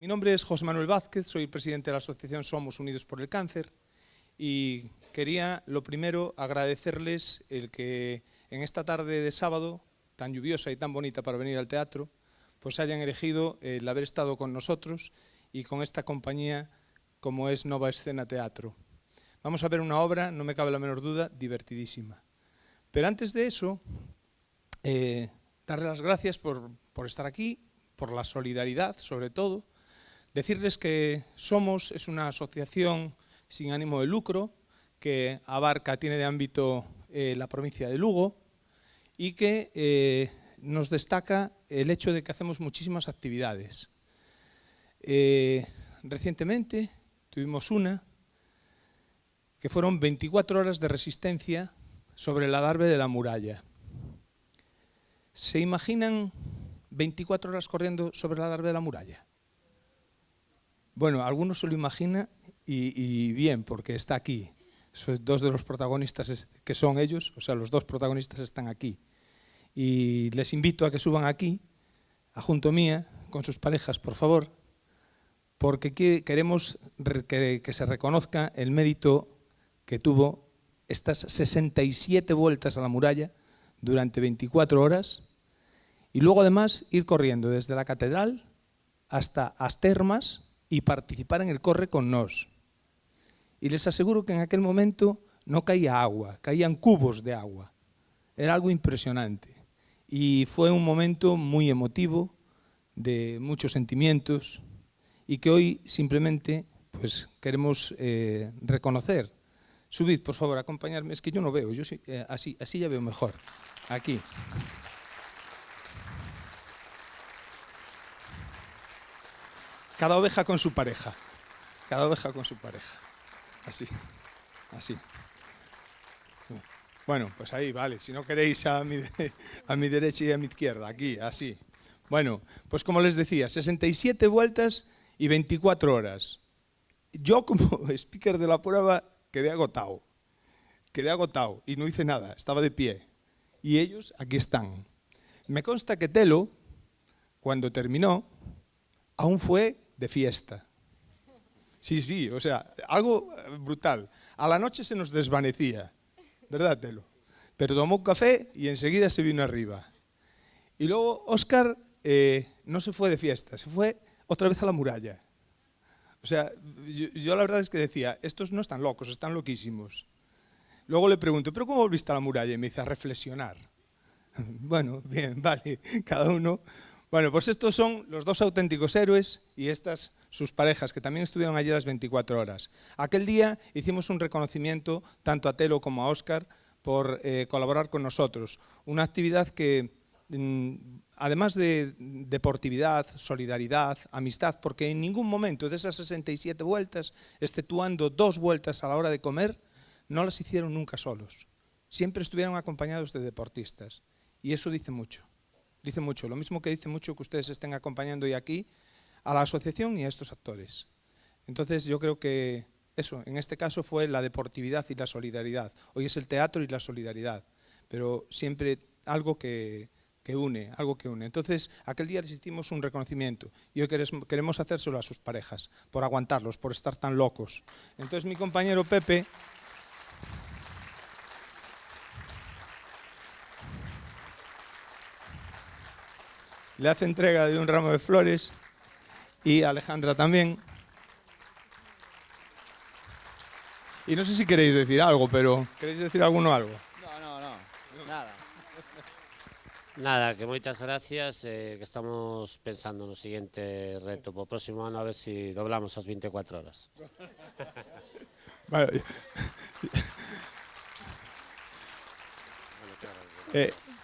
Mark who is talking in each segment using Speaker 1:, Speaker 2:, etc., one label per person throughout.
Speaker 1: Mi nombre es José Manuel Vázquez, soy presidente de la asociación Somos Unidos por el Cáncer y quería, lo primero, agradecerles el que en esta tarde de sábado, tan lluviosa y tan bonita para venir al teatro, pues hayan elegido el haber estado con nosotros y con esta compañía como es Nova Escena Teatro. Vamos a ver una obra, no me cabe la menor duda, divertidísima. Pero antes de eso, darle las gracias por estar aquí, por la solidaridad sobre todo. Decirles que Somos es una asociación sin ánimo de lucro que tiene de ámbito la provincia de Lugo y que nos destaca el hecho de que hacemos muchísimas actividades. Recientemente tuvimos una que fueron 24 horas de resistencia sobre el adarve de la muralla. ¿Se imaginan 24 horas corriendo sobre el adarve de la muralla? Bueno, algunos se lo imaginan y bien, porque está aquí. Dos de los protagonistas que son ellos, o sea, los dos protagonistas están aquí. Y les invito a que suban aquí, a junto mía, con sus parejas, por favor, porque queremos que se reconozca el mérito que tuvo estas 67 vueltas a la muralla durante 24 horas y luego además ir corriendo desde la catedral hasta as termas y participar en el corre con nos. Y les aseguro que en aquel momento no caía agua, caían cubos de agua. Era algo impresionante. Y fue un momento muy emotivo, de muchos sentimientos, y que hoy simplemente pues, queremos reconocer. Subid, por favor, acompañadme. Es que yo no veo, yo así ya veo mejor. Aquí. Cada oveja con su pareja. Cada oveja con su pareja. Así, así. Bueno, pues ahí, vale. Si no queréis a mi derecha y a mi izquierda, aquí, así. Bueno, pues como les decía, 67 vueltas y 24 horas. Yo como speaker de la prueba quedé agotado y no hice nada, estaba de pie. Y ellos aquí están. Me consta que Telo, cuando terminó, aún fue de fiesta. Sí, o sea, algo brutal. A la noche se nos desvanecía, ¿verdad, Telo? Pero tomó un café y enseguida se vino arriba. Y luego Óscar no se fue de fiesta, se fue otra vez a la muralla. O sea, yo la verdad es que decía, estos no están locos, están loquísimos. Luego le pregunto, ¿pero cómo volviste a la muralla? Y me dice, a reflexionar. Bueno, bien, vale, cada uno. Bueno, pues estos son los dos auténticos héroes y estas sus parejas, que también estuvieron allí las 24 horas. Aquel día hicimos un reconocimiento tanto a Telo como a Óscar por colaborar con nosotros. Una actividad que, además de deportividad, solidaridad, amistad, porque en ningún momento de esas 67 vueltas, exceptuando 2 vueltas a la hora de comer, no las hicieron nunca solos. Siempre estuvieron acompañados de deportistas. Y eso dice mucho. Dice mucho, lo mismo que dice mucho que ustedes estén acompañando hoy aquí a la asociación y a estos actores. Entonces yo creo que eso, en este caso fue la deportividad y la solidaridad. Hoy es el teatro y la solidaridad, pero siempre algo que une, algo que une. Entonces aquel día les hicimos un reconocimiento y hoy queremos hacérselo a sus parejas, por aguantarlos, por estar tan locos. Entonces mi compañero Pepe le hace entrega de un ramo de flores y Alejandra también. Y no sé si queréis decir algo, pero ¿queréis decir alguno algo?
Speaker 2: No, nada. Nada, que moitas gracias, que estamos pensando no seguinte reto para o próximo ano a ver se doblamos as 24 horas.
Speaker 1: Vale.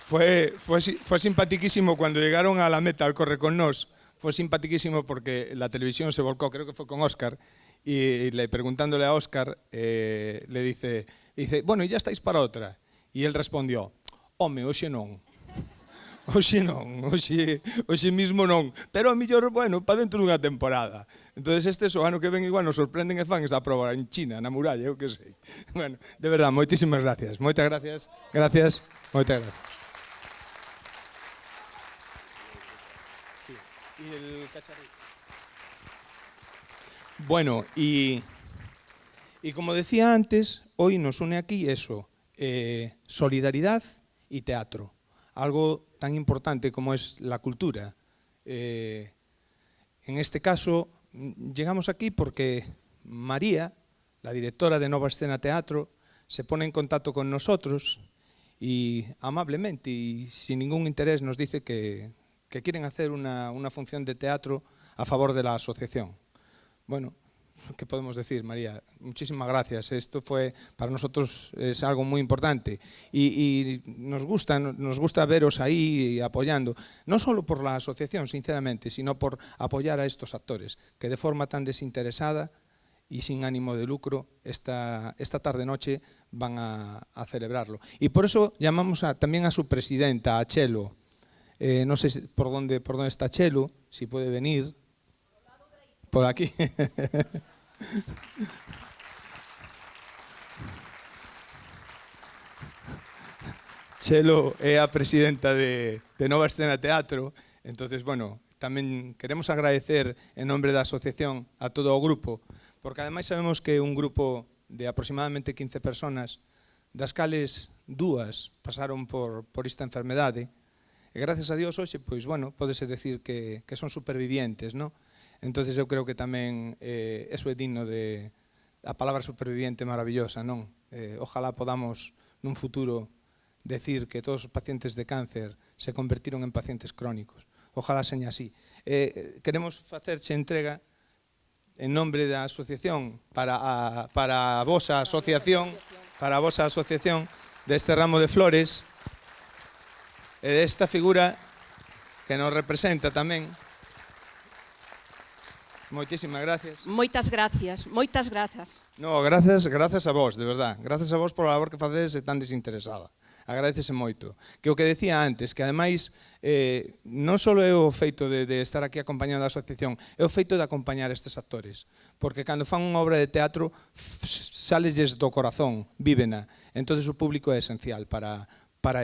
Speaker 1: Fue simpaticísimo cuando llegaron a la meta al corre con nos. Fue simpaticísimo porque la televisión se volcó, creo que fue con Óscar, y preguntándole a Óscar, le dice, bueno, ¿y ya estáis para otra? Y él respondió, home, hoxe non. Hoxe mismo non. Pero a mellor, bueno, para dentro dunha temporada. Entonces o ano que ven igual nos sorprenden e fan esa proba en China, na muralla, eu que sei. Bueno, de verdad, moitísimas gracias. Moitas gracias. Gracias. Moitas gracias. Sí. Y el cacharrito. Bueno, y como decía antes, hoy nos une aquí eso, solidaridad y teatro. Algo tan importante como es la cultura. En este caso, llegamos aquí porque María, la directora de Nova Escena Teatro, se pone en contacto con nosotros y amablemente y sin ningún interés nos dice que quieren hacer una función de teatro a favor de la asociación. Bueno, ¿qué podemos decir, María? Muchísimas gracias. Esto fue, para nosotros es algo muy importante y nos gusta veros ahí apoyando, no solo por la asociación, sinceramente, sino por apoyar a estos actores que de forma tan desinteresada y sin ánimo de lucro esta tarde-noche van a celebrarlo. Y por eso llamamos también a su presidenta, a Chelo. No sé por dónde está Chelo, si puede venir. Por aquí. Chelo é a presidenta de Nova Escena Teatro. Entonces, bueno, tamén queremos agradecer en nombre da asociación a todo o grupo, porque ademais sabemos que é un grupo de aproximadamente 15 personas, das cales 2 pasaron por esta enfermedade, e gracias a Dios hoxe, pois, bueno, pódese decir que son supervivientes, non? Entonces eu creo que tamén eso é digno de... A palabra superviviente maravillosa, non? Ojalá podamos nun futuro decir que todos os pacientes de cáncer se convertiron en pacientes crónicos. Ojalá seña así. Queremos facerche entrega en nombre da asociación para a vosa asociación deste ramo de flores e desta figura que nos representa tamén. Moitísimas gracias.
Speaker 3: Moitas gracias, moitas grazas.
Speaker 1: No, gracias a vos, de verdad. Gracias a vos por a labor que facedes tan desinteresada. Agradecese moito. Que o que decía antes, que ademais non só é o feito de estar aquí acompañando a asociación, é o feito de acompañar estes actores. Porque cando fan unha obra de teatro, salesles do corazón, vívena. Entonces o público é esencial para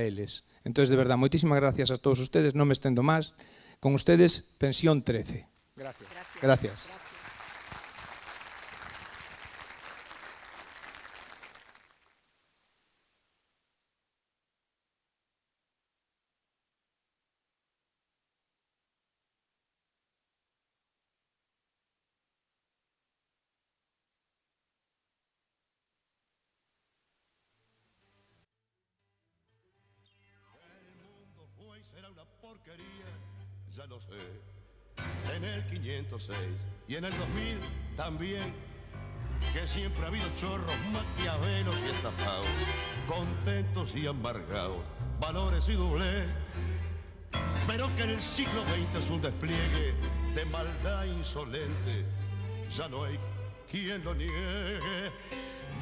Speaker 1: eles. Entonces, de verdad, moitísimas gracias a todos ustedes, non me estendo máis. Con ustedes, Pensión 13. Gracias. Gracias.
Speaker 4: El mundo fue y será una porquería, ya lo sé. En el 506 y en el 2000 también, que siempre ha habido chorros, maquiavelos y estafados, contentos y amargados, valores y doblez, pero que en el siglo XX es un despliegue de maldad insolente, ya no hay quien lo niegue.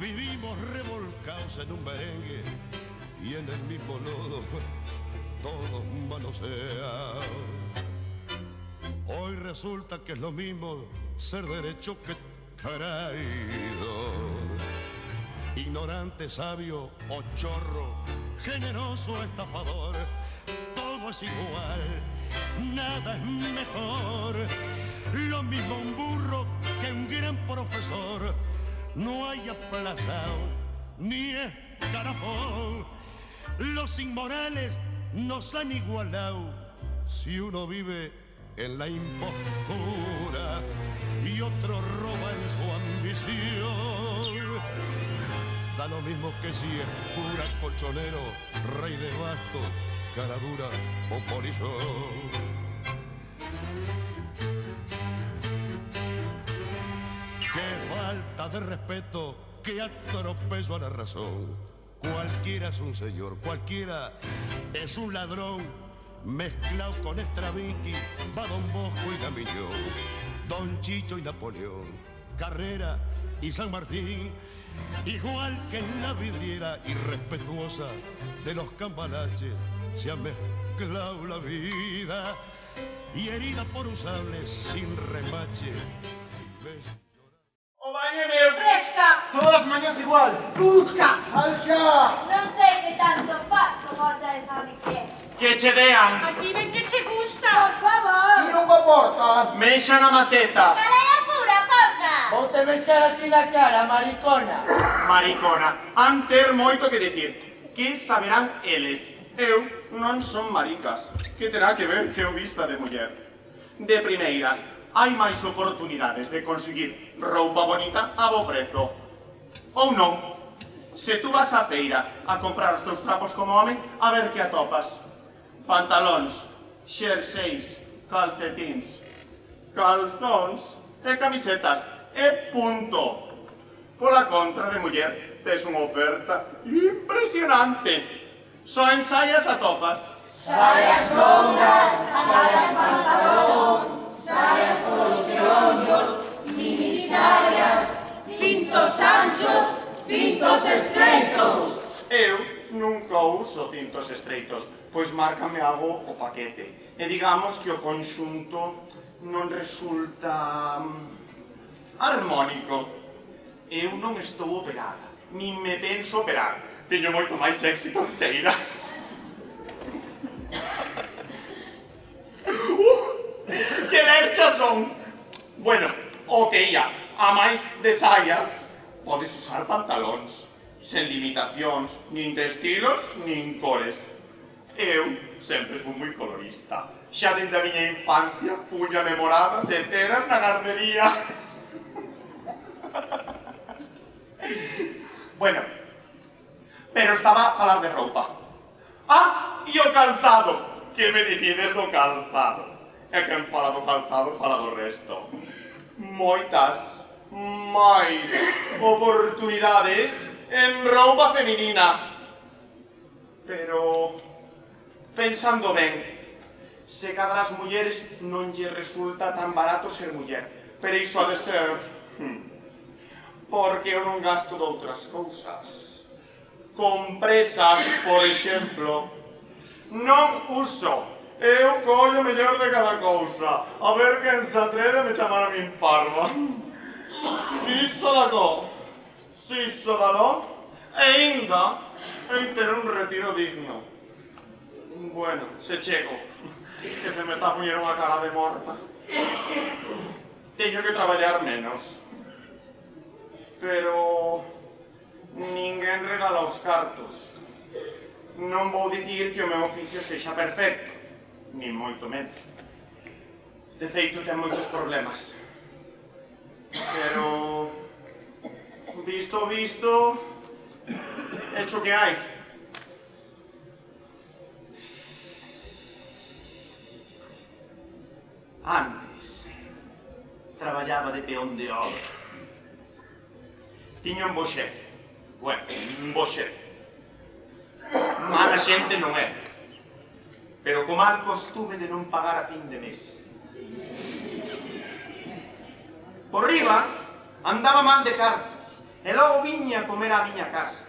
Speaker 4: Vivimos revolcados en un merengue y en el mismo lodo todos manoseados. Hoy resulta que es lo mismo ser derecho que traidor, ignorante, sabio o chorro, generoso, estafador, todo es igual, nada es mejor. Lo mismo un burro que un gran profesor, no hay aplazado ni escarafón. Los inmorales nos han igualado si uno vive en la impostura y otro roba en su ambición. Da lo mismo que si es cura, colchonero, rey de bastos, cara dura o polizón. Qué falta de respeto, qué atropello a la razón. Cualquiera es un señor, cualquiera es un ladrón, mezclado con Stravinsky, va Don Bosco y Gamillón, Don Chicho y Napoleón, Carrera y San Martín, igual que en la vidriera irrespetuosa de los cambalaches, se ha mezclado la vida y herida por un sable sin remache.
Speaker 5: O baño meu
Speaker 6: Fresca!
Speaker 5: todas as mañas igual.
Speaker 6: Puta!
Speaker 5: Salxa!
Speaker 6: Non sei que tanto faz como morta de fame que é.
Speaker 5: Que che dean.
Speaker 6: Aquí ven que che gusta! Por favor!
Speaker 5: Tiro coa porta. Mexa na maceta.
Speaker 6: Calea pura, porta!
Speaker 5: Vou te besar a ti na cara, maricona.
Speaker 4: Maricona, han ter moito que dicir. Que saberán eles? Eu non son maricas. Que terá que ver que eu vista de muller? De primeiras, hai máis oportunidades de conseguir roupa bonita a bo prezo. Ou non, se tú vas á feira a comprar os teus trapos como home, a ver que atopas. Pantalóns, xerseis, calcetins, calzóns e camisetas. E punto. Pola contra de muller, tes unha oferta impresionante. Só en saias atopas.
Speaker 6: Saias longas, saias pantalón, saias polos xeonllos, minisaias, cintos anchos, cintos estreitos.
Speaker 4: Eu nunca uso cintos estreitos, pois márcame algo o paquete. E digamos que o conxunto non resulta armónico. Eu non estou operada, nin me penso operar. Teño moito máis éxito inteira. Que lerchas son! Bueno, o que ia, a máis de saias, podes usar pantalóns, sen limitacións, nin de estilos, nin cores. Eu sempre fui moi colorista. Xa dende a miña infancia, puña memorada de teras na gardería. Bueno, pero estaba a falar de roupa. Ah, e o calzado. Que me dicides do calzado? E quen fala do calzado fala do resto. Moitas, máis oportunidades en roupa feminina. Pero, pensando ben, se cada das mulleres non lle resulta tan barato ser muller. Pero iso ha de ser... porque eu non gasto doutras cousas. Compresas, por exemplo, non uso. Eu collo mellor de cada cousa. A ver quen se atreve a me chamar a min parva. Si sodacó, si sodaló, e ainda en ter un retiro digno. Bueno, se chego, que se me está poñendo unha cara de morta. Teño que traballar menos. Pero... ninguén regala os cartos. Non vou dicir que o meu oficio sexa perfecto, nin moito menos. De feito, ten moitos problemas. Pero... visto, hecho que hai. Antes, traballaba de peón de obra. Tiña un bo xefe. Bueno, un bo xefe. Mala xente non é. Pero co mal costume de non pagar a fin de mes. Por riba, andaba mal de cartas. E logo viña a comer á miña casa.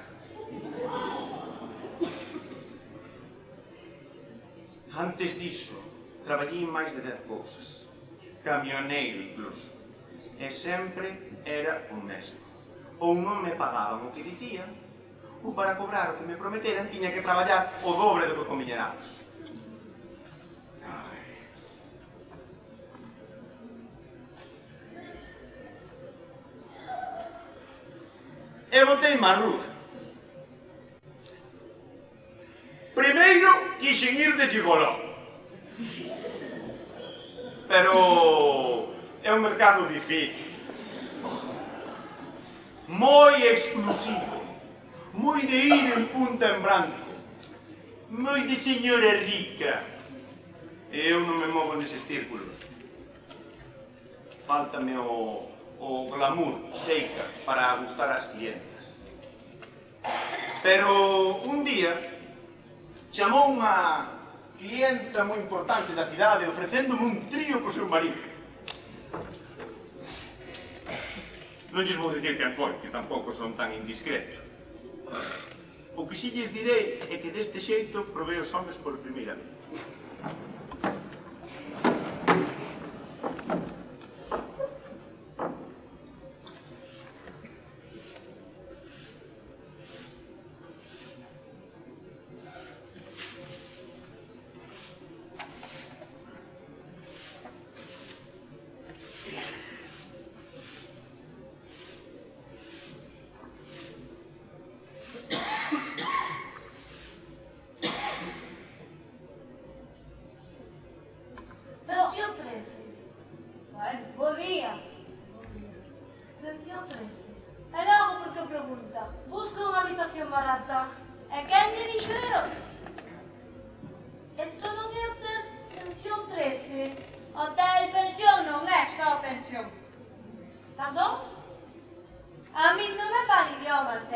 Speaker 4: Antes diso, traballei máis de 10 cousas. Camioneiro incluso. E sempre era o mesmo. Ou non me pagaban o que dicían, ou para cobrar o que me prometeran tiña que traballar o dobre do que conviñeramos. E botei má rúa. Primeiro quixen ir de gigoló. Pero é un mercado difícil. Moi exclusivo, moi de ir en punta en branco, moi de señora rica. E eu non me movo neses círculos. Fáltame o glamour, cheica, para gustar ás clientas. Pero un día chamou unha clienta moi importante da cidade ofrecéndome un trío co seu marido. Non lles vou dicir quen foi, que tampouco son tan indiscreto. O que si lles direi é que deste xeito probei os homes por primeira vez.
Speaker 6: habitación barata.
Speaker 7: E quen te dixo de non?
Speaker 6: Isto non é hotel pensión 13.
Speaker 7: Hotel pensión non é só pensión.
Speaker 6: Pardon?
Speaker 7: A mí non me falen idiomas,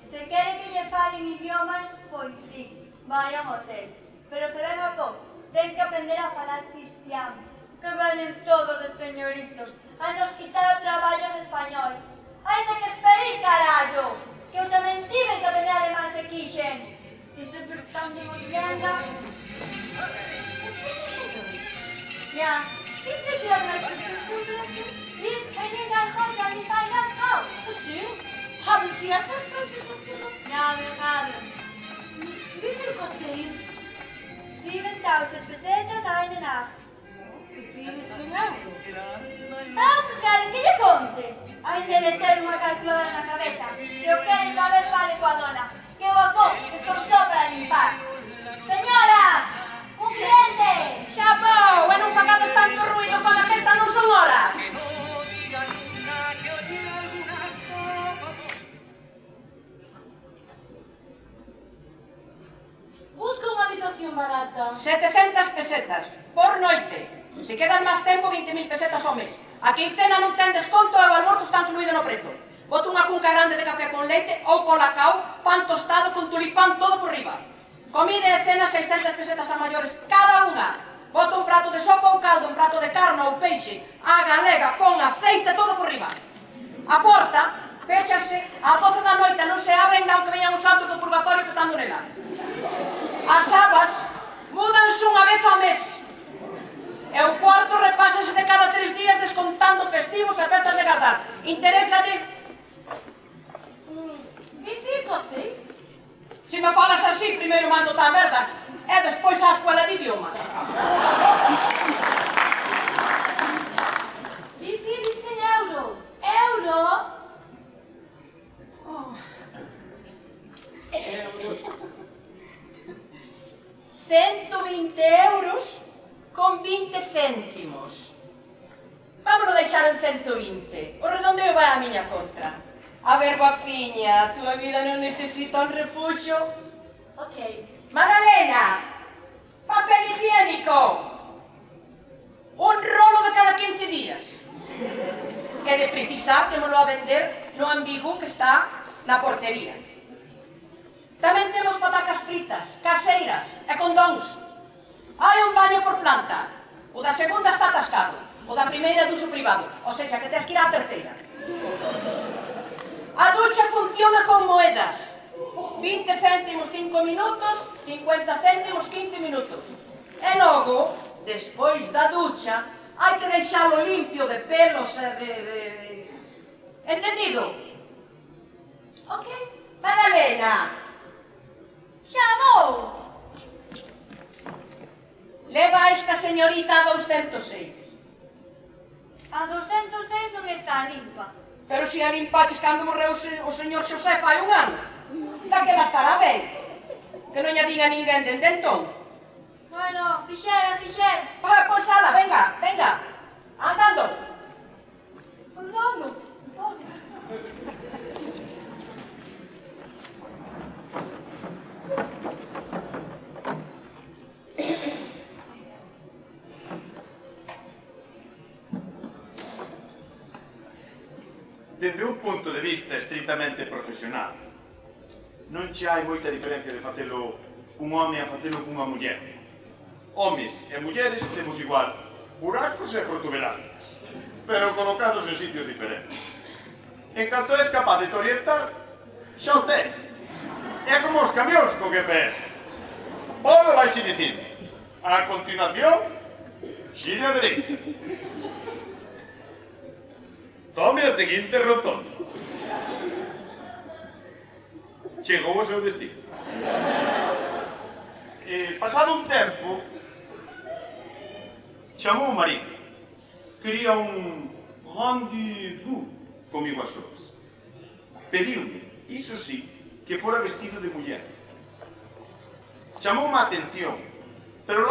Speaker 7: Se quere que lle falen idiomas, pois sí, vai a un hotel. Pero se ven acó, ten que aprender a falar cristiano. Que venen todos de señoritos a nos quitar o traballo aos españois. Haise que esperir, carallo! Que eu tamén tive que aprender alemán se quixen. E se pertamos lenda... Ja, gibt es hier eine Schule? Ist eine Gehalt an die Weihnachtshaus?
Speaker 6: Haben Sie etwas Französisch?
Speaker 7: Ja, wir haben.
Speaker 6: Wie viel kostet es?
Speaker 7: 7.000 pesetas eine Nacht.
Speaker 6: Wie viel ist denn Euro?
Speaker 7: ¿Queren que lle conte? Hai de ter unha calculadora na cabeza. Se o queren saber, fale coa dona. Que o acó, estou só para limpar. Señoras, un cliente.
Speaker 5: Xa vou, e non pagades tanto ruido con a meta, non son horas.
Speaker 6: Busca unha habitación barata.
Speaker 5: 700 pesetas, por noite. Se quedan máis tempo, 20.000 pesetas ao mes. A quincena non ten desconto e o almorzo está incluído no prezo. Boto unha cunca grande de café con leite ou colacao, pan tostado con tulipán todo por riba. Comida e cena 600 pesetas a maiores cada unha. Boto un prato de sopa ou caldo, un prato de carne ou peixe, a galega con aceite todo por riba. A porta péchase ás 12 da noite, non se abren aunque veñan os santos do purgatorio petando nela. As abas múdanse unha vez ao mes. E o cuarto repásase de cada 3 días descontando festivos e festas de guardar. Interesa de...
Speaker 6: Wie viel kostet es?
Speaker 5: Se me falas así, primeiro mando ta merda e despois á escuela de idiomas.
Speaker 6: Wie viel ist denn Euro? Euro?
Speaker 5: Oh. Euro. 120 euros con 20 céntimos. Vámonos deixar en 120. O redondeo vai a miña contra. A ver, guapiña, a túa vida non necesita un refuxo.
Speaker 6: Ok.
Speaker 5: Madalena, papel higiénico. Un rolo de cada 15 días. Que de precisar que me lo a vender no ambigu que está na portería. Tamén temos patacas fritas, caseiras e condóns. Hai un baño por planta. O da segunda está atascado. O da primeira é de uso privado. O seja, que tens que ir á terceira. A ducha funciona con moedas. 20 céntimos 5 minutos, 50 céntimos 15 minutos. E logo, despois da ducha, hai que deixalo limpio de pelos e de... Entendido?
Speaker 6: Ok.
Speaker 5: Madalena,
Speaker 7: Xa vou.
Speaker 5: leva a esta señorita a 206.
Speaker 7: A 206 non está limpa.
Speaker 5: Pero se a limpaches cando morreu o señor Xosé fai un ano, daquela estará ben. Que non lla diga ninguén dende entón.
Speaker 7: Bueno, fixera.
Speaker 5: Pois ala, venga, venga, andando.
Speaker 7: Andando.
Speaker 8: Dende un punto de vista estritamente profesional, non che hai moita diferencia de facelo un home a facelo cunha muller. Homes e mulleres temos igual buracos e protuberantes, pero colocados en sitios diferentes. En canto és capaz de te orientar, xa o tes. É como os camións co GPS. Polo vai che dicir, a continuación, xire a dereita. Tome a seguinte rotonda. Chegou ao seu destino. Pasado un tempo, chamou o marido. Quería un rendezvous comigo a solas. Pediu-me, iso sí, que fora vestido de muller. Chamoume a atención, pero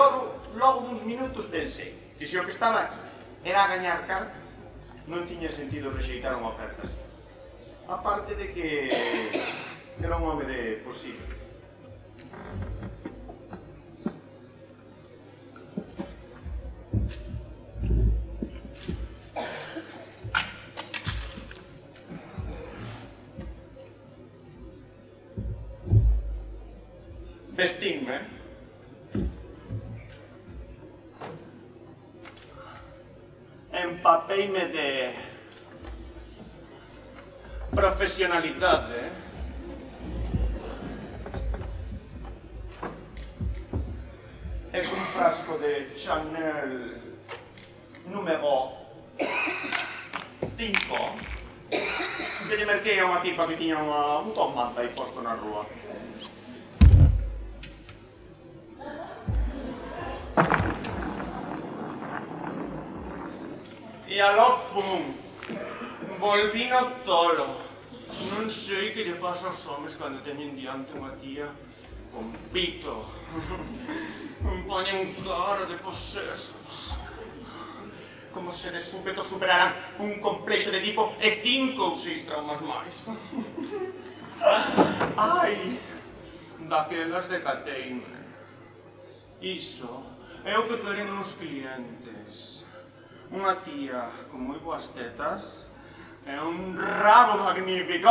Speaker 8: logo duns minutos pensei que se o que estaba aquí era a gañar cartas, non tiña sentido rexeitar unha oferta así. A parte de que era un un home de posibles. Vestinme. Empapeime de profesionalidade. E cun frasco de Chanel número 5 que lle merquei a unha tipa que tiña un Tom Manta aí posto na rúa. E aló fun, volvino tolo. Non sei que lle pasa aos homes cando teñen diante unha tía con pito. Poñen cara de posesos. Como se de súpeto superaran un complexo de tipo e 5 ou 6 traumas máis. Ai, daquelas decateime. Iso é o que queren os clientes. Unha tía con moi boas tetas e un rabo magnífico.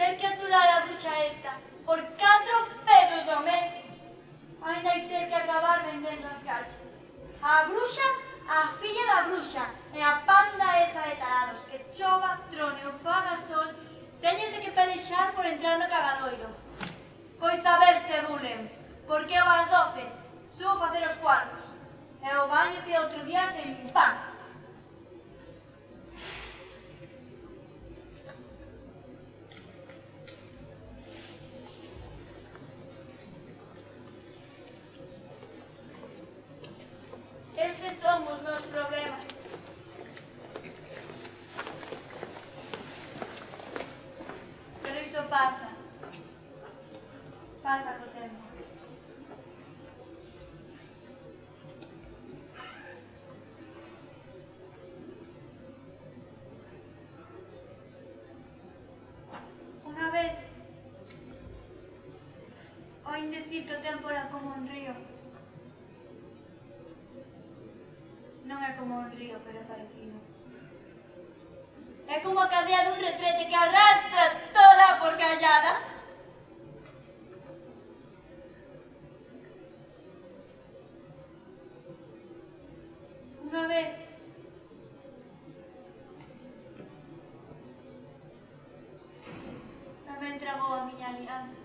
Speaker 7: Ter que aturar a bruxa esta por 4 pesos ao mes. Ainda hai ter que acabar vendendo as cachas. A bruxa, a filla da bruxa e a panda esa de tarados que chova, trone ou faga sol, teñense que pelexar por entrar no cagadoiro. Pois a ver se bulen, porque eu ás 12 subo facer os cuadros e o baño que outro día se limpan. Estes son os meus problemas. Pero iso pasa. Pasa co tempo. Unha vez oín dicir que o tempo era como un río. Non é como un río, pero é parecido. É como a cadea dun retrete que arrastra toda a porcallada. Unha vez tamén tragou a miña alianza.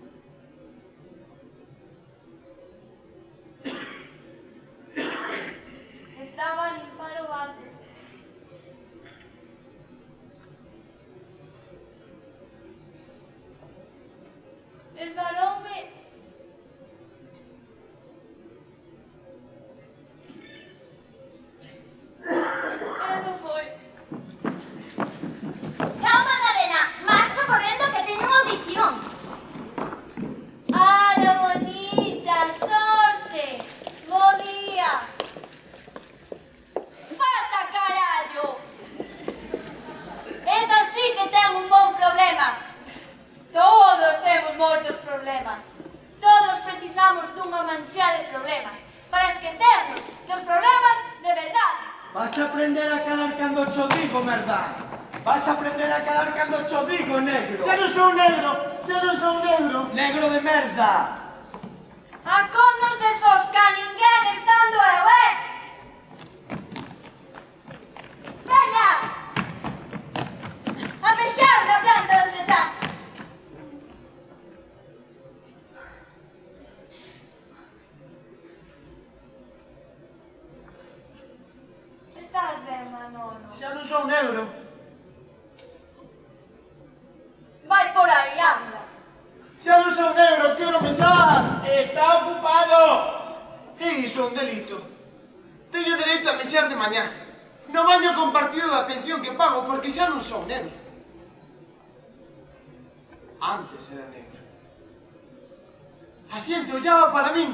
Speaker 7: Estaba a limpar o váter. Esvaroume. Pero non foi.
Speaker 6: Chao, Magdalena, marcha correndo que teño unha audición.
Speaker 7: ¡Hala, bonita! ¡Sorte! ¡Bo día! ¡Fata, carallo! Esa sí que ten un bon problema. Todos temos moitos problemas. Todos precisamos dunha mancha de problemas para esquecernos dos problemas de verdade.
Speaker 9: Vas a aprender a calar cando cho digo, merda. Vas a aprender a calar cando cho digo, negro.
Speaker 10: Xa non son negro, xa non son negro.
Speaker 9: Negro de merda.
Speaker 7: A con non se fosca ninguén estando eu, Veña! A fechar na planta onde está. Estás ben, Manolo?
Speaker 10: Xa non son negro.
Speaker 7: Vai por aí, anda.
Speaker 10: Xa non son negro, quero besar.
Speaker 9: Está ocupado.
Speaker 10: Diga.
Speaker 9: iso é un delito. Teño dereito a mexer de mañá. Non baño compartido da pensión que pago porque xa non son negro. Antes era negro. A xente ollaba para min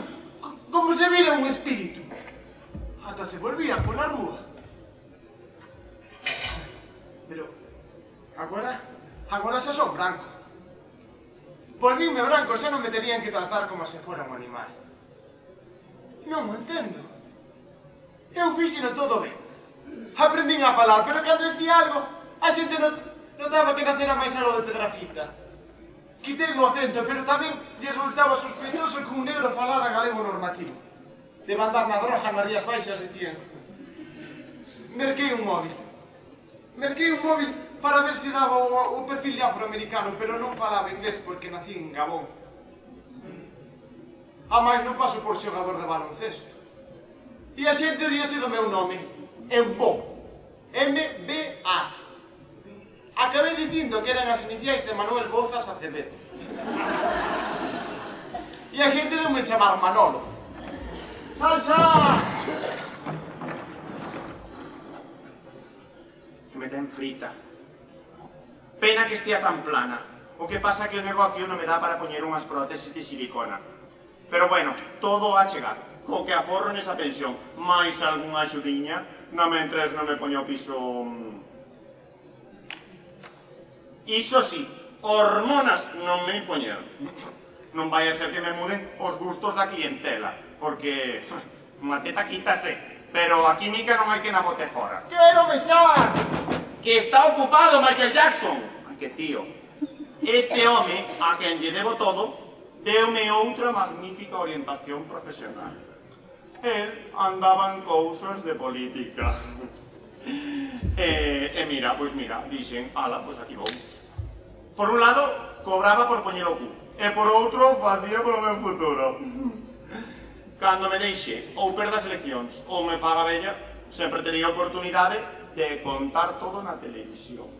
Speaker 9: como se vira un espírito. Ata se volvía pola rúa. Pero agora xa son branco. Por mí me branco xa non me terían que tratar como se fora un animal. Non o entendo. Eu fixeno todo ben. Aprendín a falar, pero cando decía algo, a xente notaba que nacera máis alo de Pedrafita. Quitei o acento, pero tamén lle resultaba sospeitoso que un negro falara galego normativo. De mandar na droga nas Rías Baixas, decían. Merquei un móvil. Merquei un móvil para ver se daba o perfil de afroamericano, pero non falaba inglés porque nací en Gabón. A máis non paso por xogador de baloncesto. E a xente ríase do meu nome. Embo. M-B-A. Acabei dicindo que eran as iniciais de Manuel Bouzas Acevedo. E a xente deu-me chamar Manolo. Salsa!
Speaker 8: Que me ten frita. Pena que estea tan plana. O que pasa que o negocio non me dá para poñer unhas prótesis de silicona. Pero bueno, todo a chegar. O que aforro nesa pensión. Mais algunha axudiña, non mentres non me poño o piso... Iso sí, hormonas non me impoñeron. Non vai a ser que me muden os gustos da clientela, porque unha teta quítase, pero a química non hai que na bote fora.
Speaker 9: Quero mexar!
Speaker 8: Que está ocupado Michael Jackson! Ai, que tío. Este home, a quen lle debo todo, deume outra magnífica orientación profesional. El andaba en cousas de política. Mira, dixen, ala, pois aquí vou. Por un lado, cobraba por poñer o cu, e por outro, facía polo meu futuro. Cando me deixe, ou perda as eleccións, ou me faga bella, sempre tería a oportunidade de contar todo na televisión.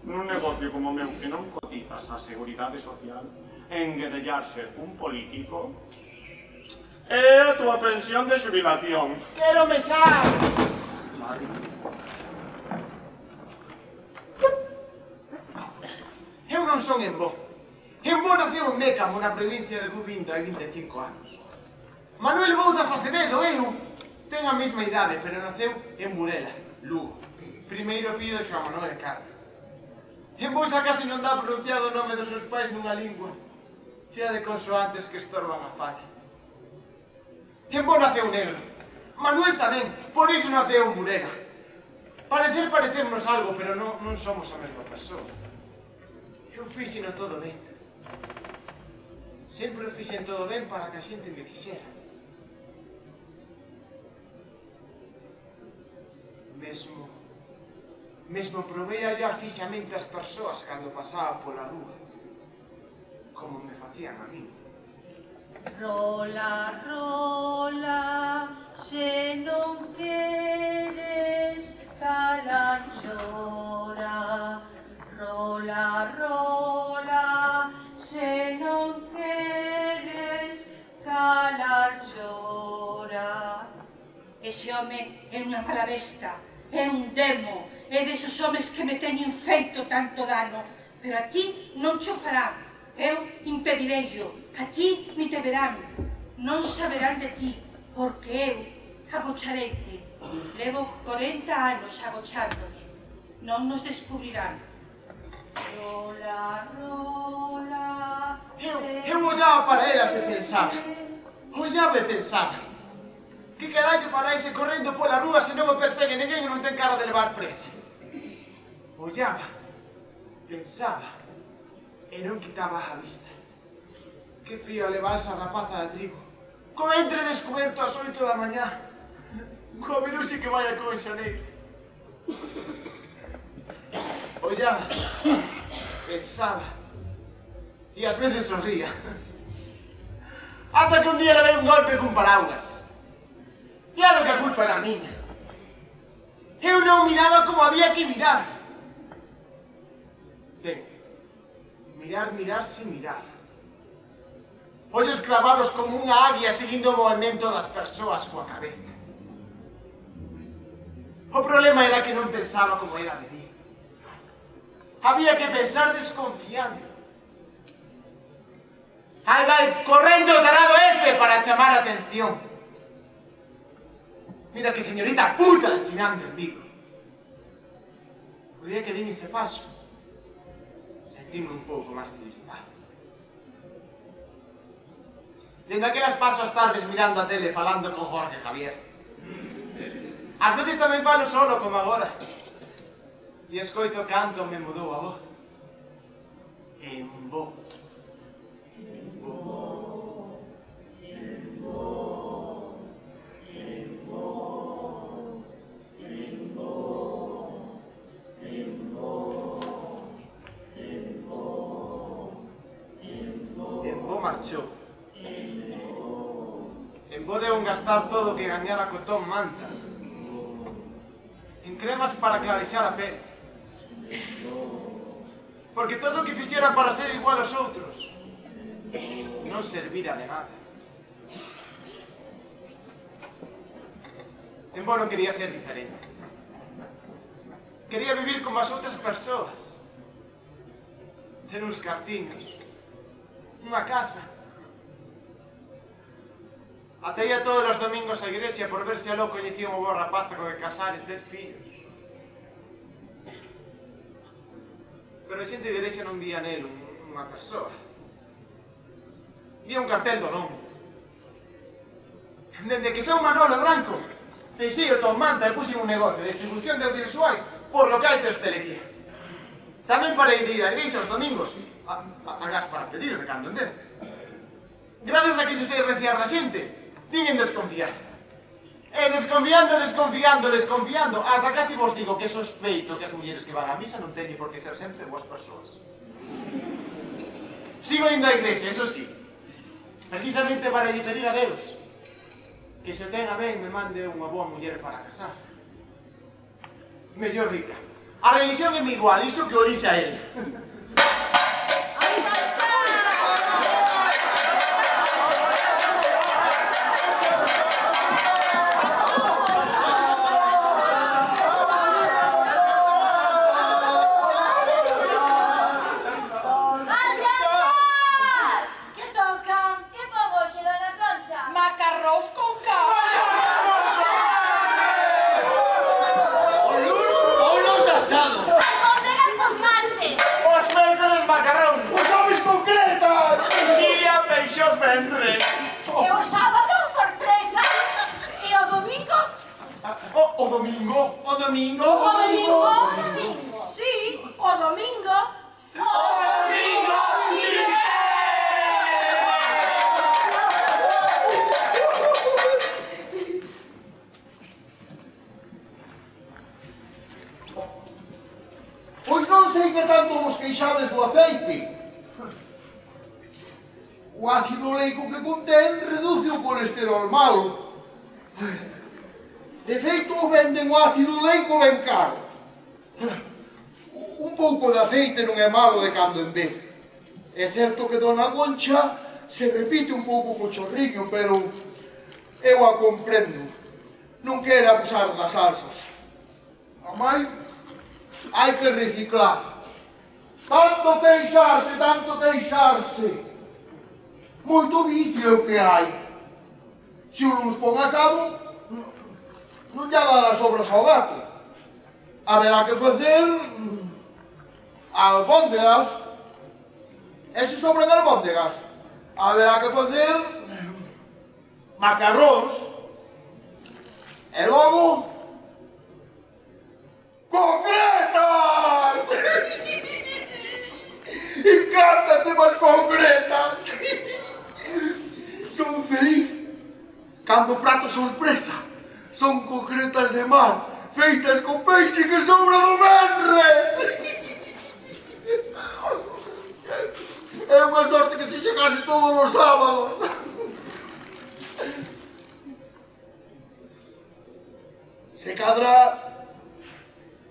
Speaker 8: Nun negocio como o meu, que non cotizas a Seguridade Social, enguedellarse un político, é a túa pensión de xubilación.
Speaker 9: Quero mexar!
Speaker 8: Madre mía.
Speaker 9: Eu non son Embo. Embo naceu en Mécamo, na provincia de Bubinda, hai 25 anos. Manuel Bouzas Acevedo, eu, ten a mesma idade, pero naceu en Burela, Lugo. Primeiro fillo de Xoán Manuel e Carmen. Embo xa casi non dá pronunciado o nome dos seus pais nunha lingua, chea de consoantes que estorban a falla. Embo naceu negro. Manuel tamén, por iso naceu en Burela. Parecernos algo, pero non somos a mesma persoa. Eu fixeno todo ben. Sempre o fixen todo ben para que a xente me quixera. Mesmo probei a ollar fixamente as persoas cando pasaba pola rúa, como me facían a mí.
Speaker 7: Rola, rola, se non queres calar llora. Rola, rola, se non queres calar llora. Ese home é unha mala besta, é un demo, é desos homes que me teñen feito tanto dano, pero a ti non cho farán, eu impedireillo, a ti ni te verán, non saberán de ti, porque eu agochareite, levo 40 anos agochándome, non nos descubrirán. Rola, rola...
Speaker 9: Eu ollaba para elas e pensaba. Ollaba e pensaba. Que carallo fará ese correndo pola rúa se non me persegue ninguén e non ten cara de levar presa? Ollaba, pensaba e non quitaba a vista. Que frío levar esa rapaza de trigo. Co ventre descoberto ás 8 da mañá. Co veluxe que vai a conxa negra. Ollaba, pensaba, e ás veces sorría. Ata que un día levei un golpe cun paraugas. Claro que a culpa era miña. Eu non miraba como había que mirar. Ben, mirar sin mirar. ollos cravados como unha águia seguindo o movimento das persoas coa cabeza. O problema era que non pensaba como era medir. Había que pensar desconfiando. Aí vai correndo o tarado ese para chamar a atención. Mira que señorita puta ensinando en Vigo. O día que din ese paso, sentime un pouco máis civilizado. Dende aquelas paso as tardes mirando a tele falando con Jorge Javier. Ás veces tamén falo solo, como agora. E escoito canto me mudou a voz. En bo. En bo. En bo. En bo. En bo. En bo. En bo. En bo marchou. En bo deu gastar todo o que gañara co Tom Manta. En cremas para clarexar a pele. Porque todo o que fixera para ser igual aos outros non servira de nada. En bo non quería ser diferente. Quería vivir como as outras persoas. Ter uns cartiños, unha casa. Até ia todos os domingos á igrexa por ver se aló coñecía un bo rapazo co que casar e ter fillos. Pero a xente de igrexa non vía nel unha persoa. Vía un cartel do Dom. Dende que sou Manolo Branco, deixei o Tom Manta e puxen un negocio de distribución de audiovisuais por locais de hostelería. Tamén parei de ir á igrexa os domingos a Gaspar a pedir de cando en vez. Gracias a que se sei reciar da xente, tiñen desconfiar. E desconfiando, ata casi vos digo que sospeito que as mulleres que van á misa non teñen por que ser sempre boas persoas. Sigo indo á igrexa, eso sí, precisamente para lle pedir a Deus que se tenga ben me mande unha boa muller para casar. Mellor rica. A religión é mi igual, iso que o lixe a él.
Speaker 5: E o sábado, sorpresa. E o domingo?
Speaker 9: O domingo?
Speaker 5: O domingo? Sí, o domingo.
Speaker 11: Pois non sei que tanto vos queixades do aceite. O ácido oleico que contén reduce o colesterol malo. De feito, venden o ácido oleico ben caro. Un pouco de aceite non é malo de cando en vez. É certo que Dona Concha se repite un pouco co chorriño, pero eu a comprendo. Non quere abusar das salsas. A mai, hai que reciclar. Tanto queixarse. Moito vicio que hai. Se o nos pon asado, non lle dará sobras ao gato. Haberá que facer albóndegas. E se sobran albóndegas, haberá que facer macarróns. E logo concretas! Encántate máis concretas! Son feliz cando o prato sorpresa son concretas de mar feitas con peixe que sobra do venres. É unha sorte que se chegase todos os sábados. Se cadra,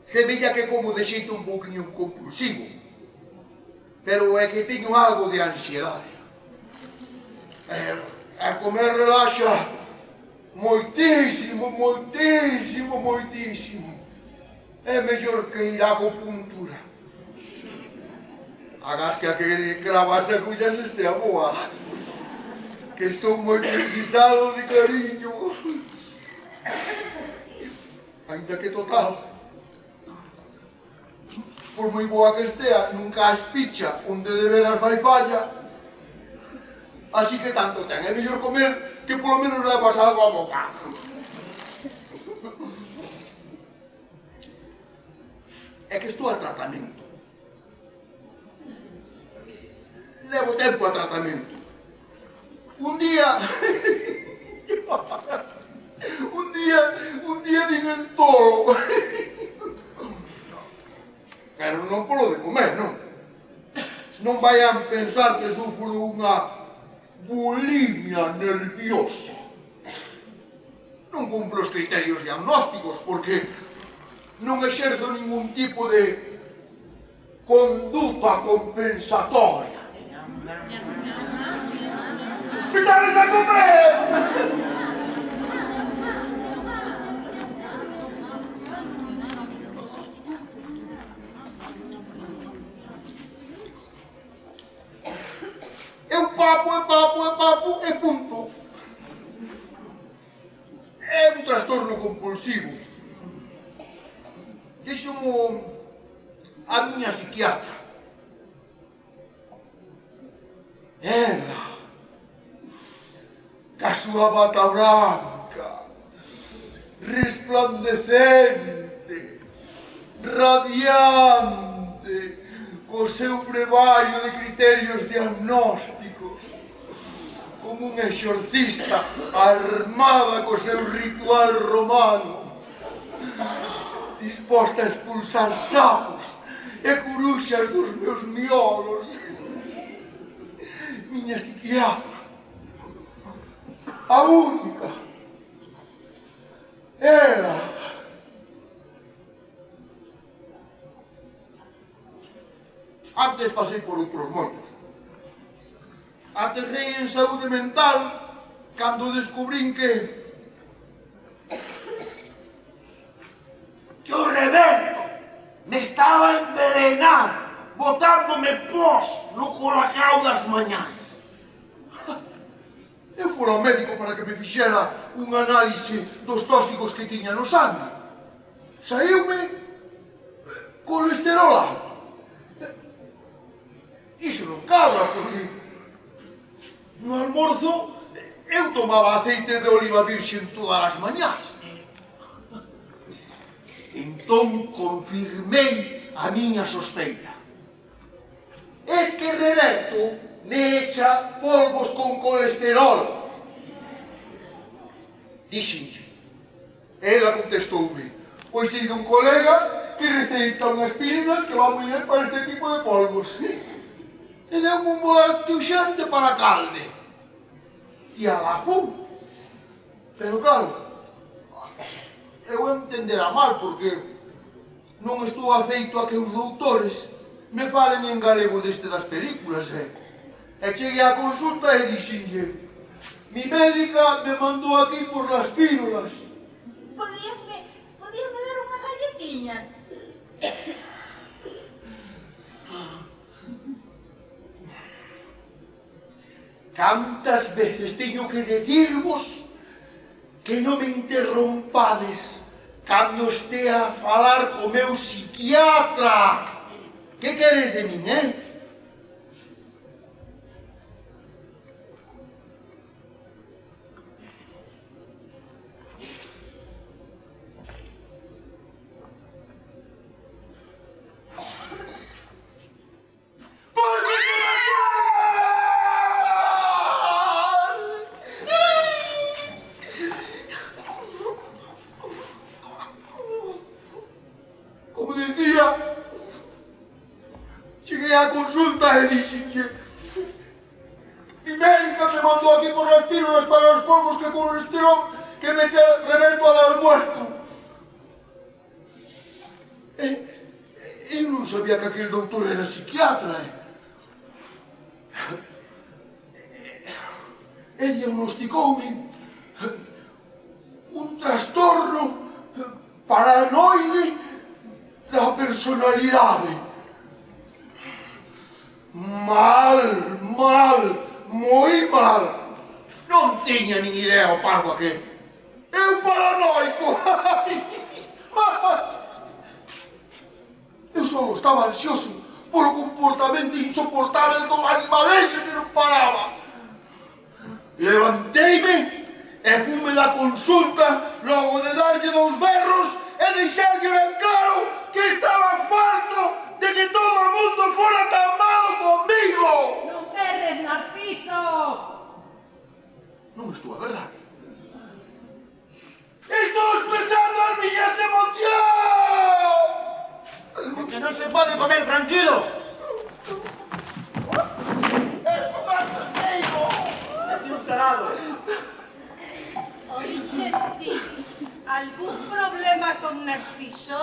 Speaker 11: semella que como de xeito un pouquinho compulsivo, pero é que teño algo de ansiedade. A comer relaxa moitísimo, moitísimo, moitísimo. É mellor que ir á acupuntura. Agás que aquele cravase a cullas estea boa. Que estou moi precisado de cariño. Ainda que total, por moi boa que estea, nunca as picha onde de veras vai falla. Así que tanto ten, é mellor comer que polo menos levas algo a boca. É que estou a tratamento. Levo tempo a tratamento. Un día digo tolo. Pero non polo de comer, non. Non vayan pensar que sufro unha bulimia nerviosa. Non cumplo os criterios diagnósticos porque non exerzo ningún tipo de conduta compensatoria. ¡Estades a comer! É un papo e punto. É un trastorno compulsivo. Díxomo a miña psiquiatra. Ela, ca súa bata branca, resplandecente, radiante, co seu brevario de criterios diagnósticos, como un exorcista armada co seu ritual romano, disposta a expulsar sapos e curuxas dos meus miolos. Miña psiquiatra, a única, ela. Antes pasei por outros moitos. Aterrei en saúde mental cando descubrín que o Reberto me estaba a envenenar botándome pós no colacao das mañás. Eu fui ao médico para que me fixera un análise dos tóxicos que tiña no sangue. Saíume colesterol alto. Iso non cabra, porque no almorzo eu tomaba aceite de oliva virxen todas as mañás. Entón confirmei a miña sospeita. Es que Reberto me echa polvos con colesterol. Dixenlle. Ela contestoume. Pois sei dun colega que receita unhas pílulas que van moi ben para este tipo de polvos. E deu un volante urxente para Calde. E alá pum. Pero claro, eu entendera mal porque non estou afeito a que os doutores me falen en galego deste das películas, E cheguei á consulta e dixenlle: mi médica me mandou aquí por las pílulas.
Speaker 6: Podíasme dar unha galletiña?
Speaker 11: Cantas veces teño que dicirvos que non me interrompades cando estea a falar co meu psiquiatra? Que queres de min, Como decía, cheguei á consulta e dixenlle: mi médica me mandou aquí por las pílulas para os polvos que colesterol que me echa Reberto al almuerzo. Eu non sabía que aquel doutor era psiquiatra, e diagnosticoume un trastorno paranoide da personalidade. Mal, moi mal. Non tiña nin idea o parvo aquel. Eu paranoico. Eu só estaba ansioso polo comportamento insoportável do animal ese que non paraba. Levanteime e fume da consulta logo de darlle 2 berros e deixarlle ben claro que estaba farto de que todo o mundo fora tan malo conmigo.
Speaker 5: Non perres, Narciso.
Speaker 11: Non me estou a berrar. Estou expresando as miñas emocións.
Speaker 9: Que non se pode comer tranquilo.
Speaker 11: Estou harto.
Speaker 9: Meti un tarado.
Speaker 3: Oiches ti, algún problema con Narciso?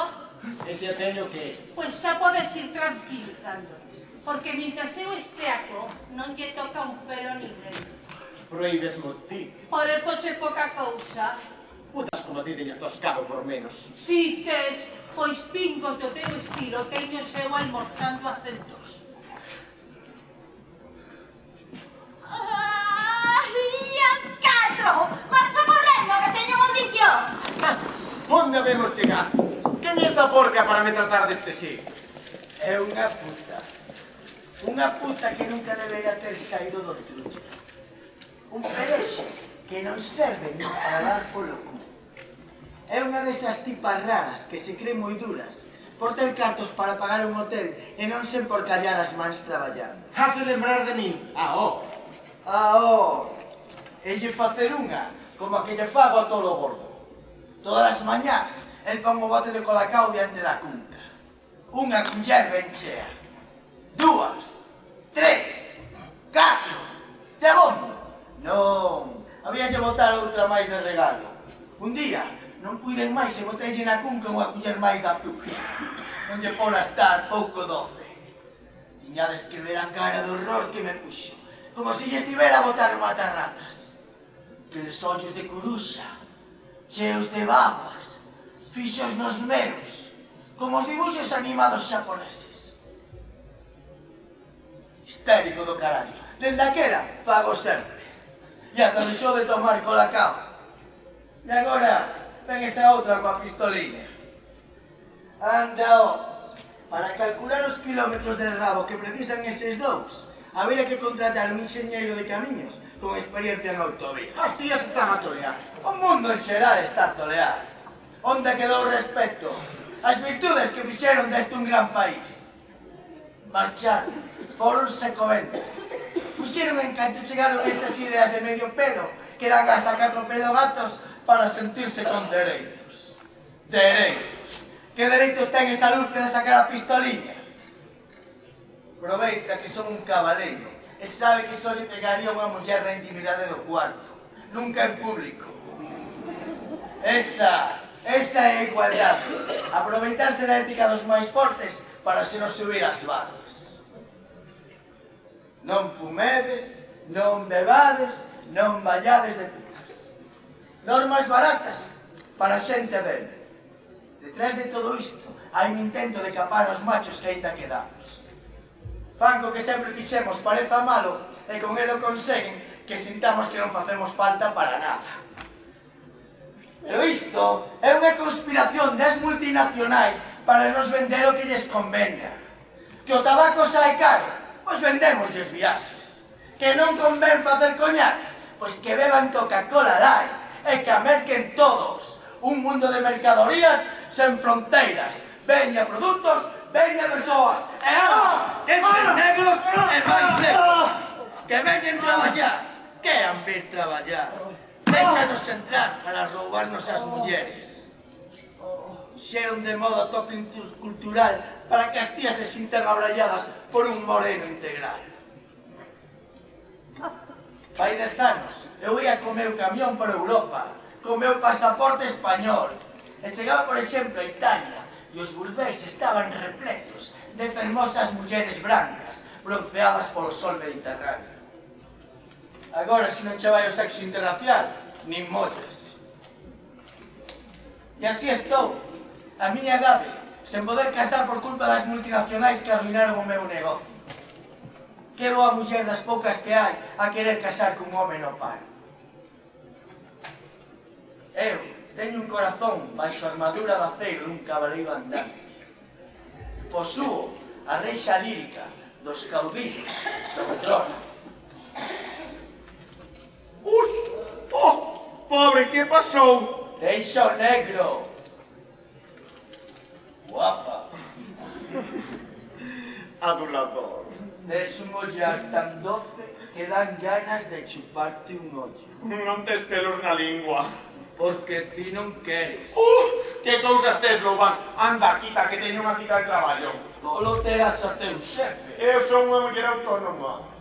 Speaker 9: Ese teño que...
Speaker 3: Pois xa podes ir tranquilizándote, porque mientras eu esteaco, non lle toca un pero a ninguén.
Speaker 9: Proíbesmo ti.
Speaker 3: Por eso che poca cousa.
Speaker 9: Putas como ti teña toscado por menos.
Speaker 3: Si tes, pois pingos do teu estilo, teño eu almorzando a centos.
Speaker 6: Ai, as 4! Marcha correndo, que teño unha audición!
Speaker 9: Onde habemos chegar? Quen é esta porca para me tratar deste sí?
Speaker 10: É unha puta. Unha puta que nunca debería ter saído do trucho. Un perexe que non serve nin para dar polo cu. É unha desas tipas raras que se creen moi duras por ter cartos para pagar un hotel e non sen por callar as mans traballando.
Speaker 9: Hase lembrar de min.
Speaker 10: E lle facer unha, como a que lle fago a tolo gordo. Todas as mañás, el pon o bote de colacao diante da cunca. Unha culler ben chea. 2, 3, 4. De abondo? Non, había que botar outra máis de regalo. Un día, non puiden máis e botelle na cunca unha culler máis de azúcar. Non lle fora estar pouco doce. Tiñades que ver a cara de horror que me puxo, como se lle estivera a botar matarratas. Aqueles ollos de coruxa, cheos de babas, fixos nos meros, como os dibuxos animados xaponeses. Histérico do carallo. Dende aquela, fago sempre. E ata deixou de tomar colacao. E agora, ven esa outra coa pistoliña. Anda, para calcular os kilómetros de rabo que precisan eses dous, habería que contratar un enxeñeiro de camiños con experiencia en autovías.
Speaker 9: As tías están a tolear.
Speaker 10: O mundo en xeral está a tolear. Onde quedou o respeto? As virtudes que fixeron deste un gran país. Marcharon, foronse co vento. Fuxeron en canto chegaron estas ideas de medio pelo que dan gas a 4 pelo gatos para sentirse con dereitos. Dereitos. Que dereitos ten esa luz de sacar a pistoliña? Aproveita que son un cabaleiro e sabe que só lle pegaría unha muller na intimidade do cuarto, nunca en público. Esa é a igualdade. Aproveitarse da ética dos máis fortes para se nos subir as barbas. Non fumedes, non bebades, non vallades de putas. Normas baratas para xente ben. Detrás de todo isto hai un intento de capar os machos que aínda quedamos. Fan co que sempre quixemos pareza malo e con elo conseguen que sintamos que non facemos falta para nada. Pero isto é unha conspiración das multinacionais para nos vender o que lles convenga. Que o tabaco sae caro, pois vendémoslles viaxes. Que non convén facer coñac, pois que beban Coca-Cola Light e que a merquen todos. Un mundo de mercadorías sen fronteiras. Veña produtos, veña persoas. E agora, que entren negros e máis negros. Que veñen traballar. Queran vir traballar. Déxanos entrar para roubarnos as mulleres. Xeron de modo toque cultural para que as tías se sintan abralladas por un moreno integral. Hai 10 anos, eu ia co meu camión por Europa, co meu pasaporte español, e chegaba, por exemplo, a Italia, e os burdéis estaban repletos de fermosas mulleres brancas, bronceadas polo sol mediterráneo. Agora, se non che vai o sexo interracial, nin molles. E así estou, a miña idade, sen poder casar por culpa das multinacionais que arruinaron o meu negocio. Quero a muller das poucas que hai a querer casar cun home no paro. Eu teño un corazón baixo a armadura de aceiro dun cabaleiro andante. Posúo a reixa lírica dos caudillos do trono.
Speaker 11: Ui! Oh! Pobre, que pasou?
Speaker 10: Deixa o negro. Guapa.
Speaker 11: Adulador.
Speaker 10: Es un ollar tan doce que dan ganas de chuparte un ollo.
Speaker 8: Non tes pelos na lingua.
Speaker 10: Porque ti non queres.
Speaker 8: Que cousas tes, Loubán? Anda, quita, que teño unha cita de traballo.
Speaker 10: Solo terás a teu xefe.
Speaker 8: Eu son unha muller autónoma.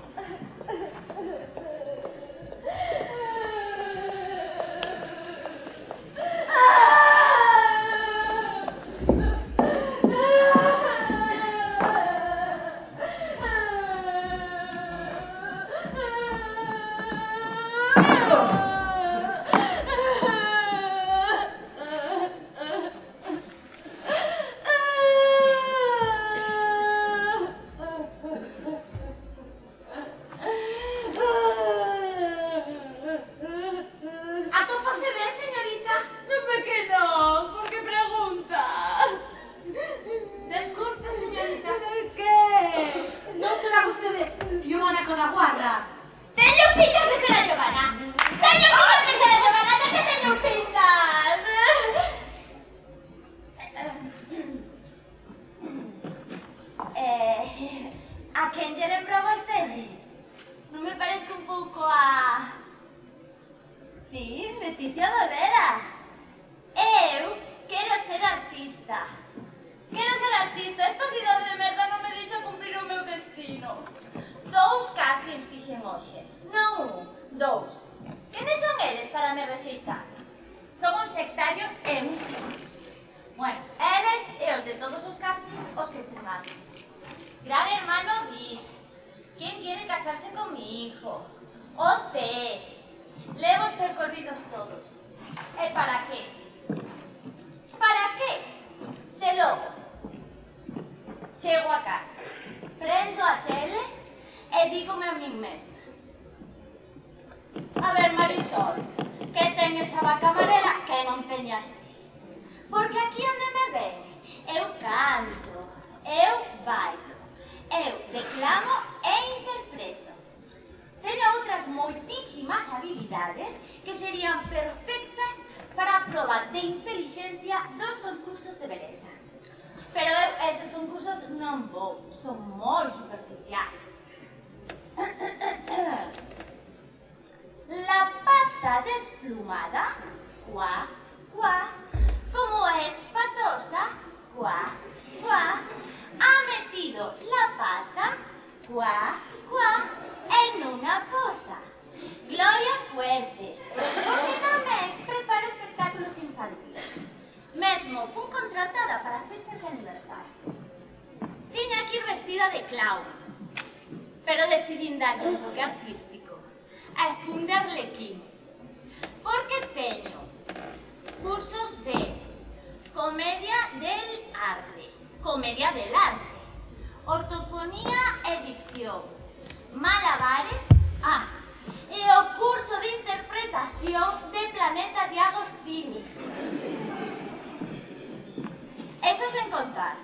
Speaker 6: ¿Atópase bien, señorita? No, que no. ¿Por qué pregunta? Disculpe, señorita. ¿Qué? ¿No será usted Giovanna con la guarda?
Speaker 7: Teño pintas de ser a Giovanna. Teño pintas de ser a Giovanna, ya que teño pintas. A quen lle lembra vostede? Non me parece un pouco a... Sí, Leticia Dolera. Eu quero ser artista. Quero ser artista. Esta cidade de merda non me deixa cumprir o meu destino. 2 castings fixen hoxe. Non 1, 2. Quenes son eles para me rexeitar? Son uns sectarios e uns quinchos. Bueno, eles e os de todos os castings os que firmaron. Gran hermano Vic. ¿Quién quiere casarse con mi hijo? OT. Levo os percorridos todos. E para qué? Para qué? Se logo chego a casa, prendo a tele e dígome a min mesma: a ver, Marisol, que ten esa vaca amarela que non teñas ti. Porque aquí onde me ven, eu canto, eu bailo, eu declamo e interpreto. Teño outras moitísimas habilidades que serían perfectas para a proba de inteligencia dos concursos de beleza. Pero eu eses concursos non vou, son moi superficiais. La pata desplumada, cuá, cuá, como es patosa, cuá, cuá, ha metido la pata, cuá, cuá, en una bota. Gloria Fuertes, porque tamén preparo espectáculos infantiles. Mesmo fun contratada para festas de aniversario. Tiña que ir vestida de clown, pero decidín dar un toque artístico, a fun de Arlequín, porque teño cursos de comedia del arte, ortofonía e dicción, malabares, e o curso de interpretación de Planeta de Agostini. Eso sen contar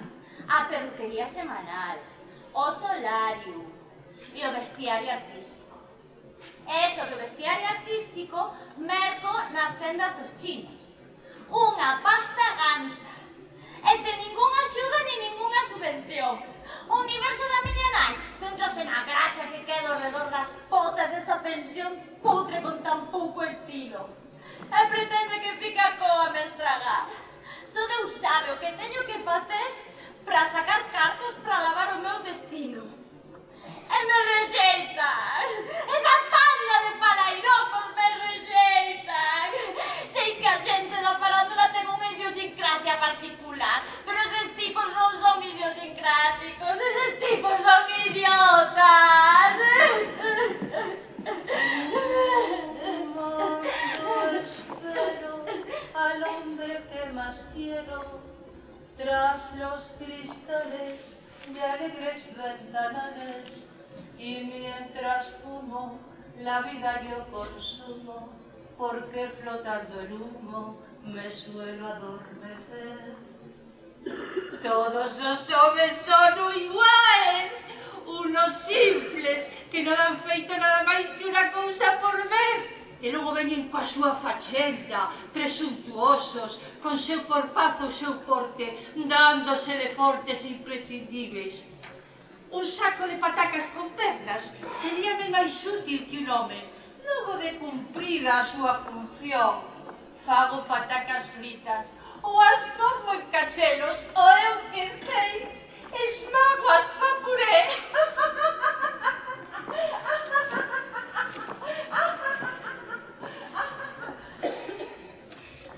Speaker 7: a perruquería semanal, o solarium e o vestiario artístico. Eso do vestiario artístico merco nas tendas dos chinos. Unha pasta gansa. E sen ningunha axuda ni ningunha subvención. O universo da miña nai centrase na graxa que queda ao redor das potas desta pensión cutre con tan pouco estilo. E pretende que fica a coa me estragar. Só Deus sabe o que teño que facer para sacar cartos para lavar o meu destino. E me rexeitan. Esa panda de falairopos me rexeitan. Sei que a xente da farándula ten unha idiosincrasia particular, pero eses tipos non son idiosincráticos, eses tipos son idiotas.
Speaker 3: que más quiero, tras los cristales de alegres ventanales, y mientras fumo, la vida yo consumo, porque flotando el humo me suelo adormecer. Todos os homes son iguais, unos simples que non dan feito nada máis que unha cousa por vez, e logo veñen coa súa fachenda, presuntuosos, con seu corpazo e seu porte, dándose de fortes e imprescindíveis. Un saco de patacas con pernas sería ben máis útil que un home. Logo de cumprida a súa función, fago patacas fritas, ou as como en cachelos, ou eu que sei, esmago-as pa puré.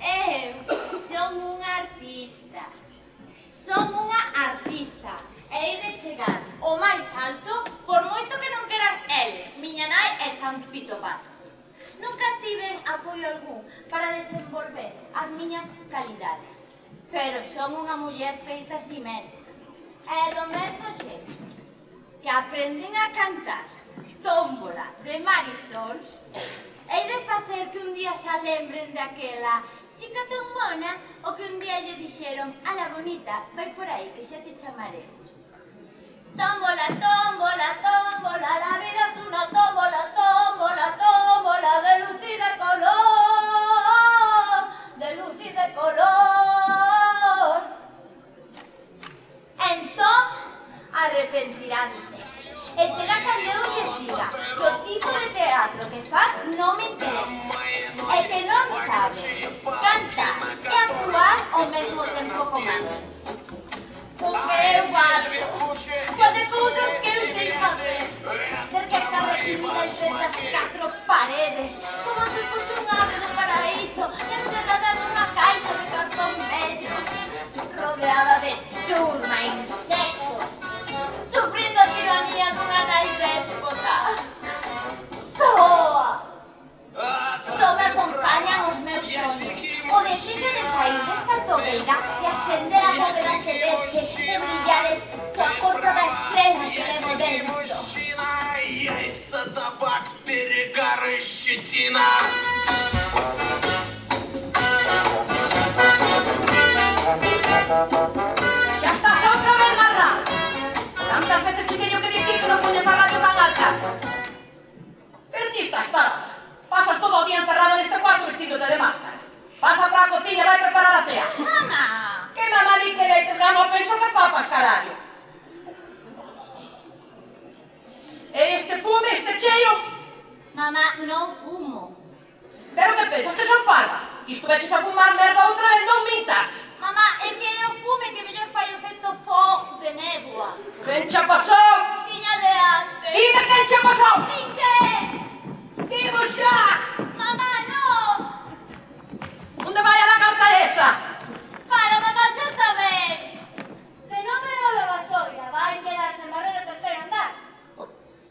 Speaker 7: Eu son unha artista. Son unha artista. E hei de chegar ao máis alto por moito que non queran eles, miña nai e San Pito Pato. Nunca tiven apoio algún para desenvolver as miñas calidades, pero son unha muller feita a si mesma. E do mesmo xeito que aprendín a cantar Tómbola de Marisol, hei de facer que un día se lembren daquela chica tan mona o que un día lle dixeron: "Ala bonita, vai por aí que xa te chamaremos". Tómbola, tómbola, tómbola, la vida es una tómbola, tómbola, tómbola, de luz y de color, de luz y de color. Entón, arrepentiránse. E será cando eu lles diga que o tipo de teatro que faz non me interesa, e que non sabe cantar e actuar ao mesmo tempo como a mí. Porque eu acho fazer cousas que eu sei facer, ser que está reprimida entre estas 4 paredes, como se fose un ave do paraíso, encerrada nunha caixa de cartón medio, rodeada de churma e insectos, sufrindo a tiranía dunha nai déspota. Só me acompañan os meus sonhos, o desexo de sair desta tobeira e ascender a bóveda celeste e brillares coa corta da estrela que levo dentro.
Speaker 12: Яйца, табак, перегары, щетина.
Speaker 5: Ya estás outra vez marra. Tantas veces te teño que dicir que non poñes a radio tan alta. Pero ti estás tarada. Pasas todo o día encerrado neste cuarto vestíndote de máscara. Pasa para a cociña e vai preparar a cea.
Speaker 7: Mamá!
Speaker 5: Que mamá di que leites gano penso que papas, carallo. E este fume, este cheiro?
Speaker 7: Mamá, non fumo.
Speaker 5: Pero que pensas que son parva? Isto veches a fumar merda outra vez, non mintas.
Speaker 7: Mamá, é que é o fume que mellor fai o efecto fo de néboa.
Speaker 5: Quen xa pasou?
Speaker 7: Tiña de antes.
Speaker 5: Dime quen xa pasou?
Speaker 7: Nin que?
Speaker 5: Digo xa!
Speaker 7: Mamá, non!
Speaker 5: Onde vai a la carta esa?
Speaker 7: Para, mamá, xa está ben.
Speaker 3: Se non me leva a vasoira, vai quedarse en barrer o terceiro andar.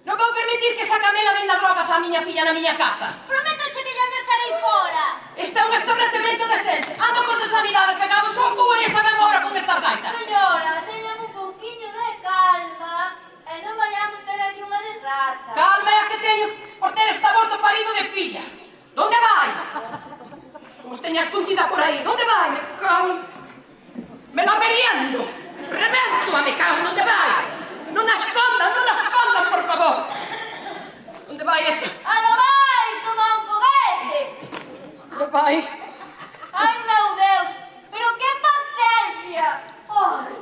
Speaker 5: Non vou permitir que esa camela venda drogas á miña filla na miña casa.
Speaker 7: Prométoche que lle mercarei fora.
Speaker 5: Este é un establecemento decente. Ando con de sanidade pegados ao cubo e esta memora con estas gaitas.
Speaker 3: Señora, teñan un pouquiño de calma e non vayamos ter aquí unha desgraza.
Speaker 5: Calma é a que teño por ter este aborto parido de filla. Donde vai? Como os teña escondida por aí. Donde vai? Me cago. Me la meriendo. Revento a me cago. Donde vai? Non a escondan, por favor. Onde vai esa?
Speaker 3: A lo vai, como un foguete.
Speaker 5: Onde vai?
Speaker 3: Ai, meu Deus, pero que paciencia. Ai.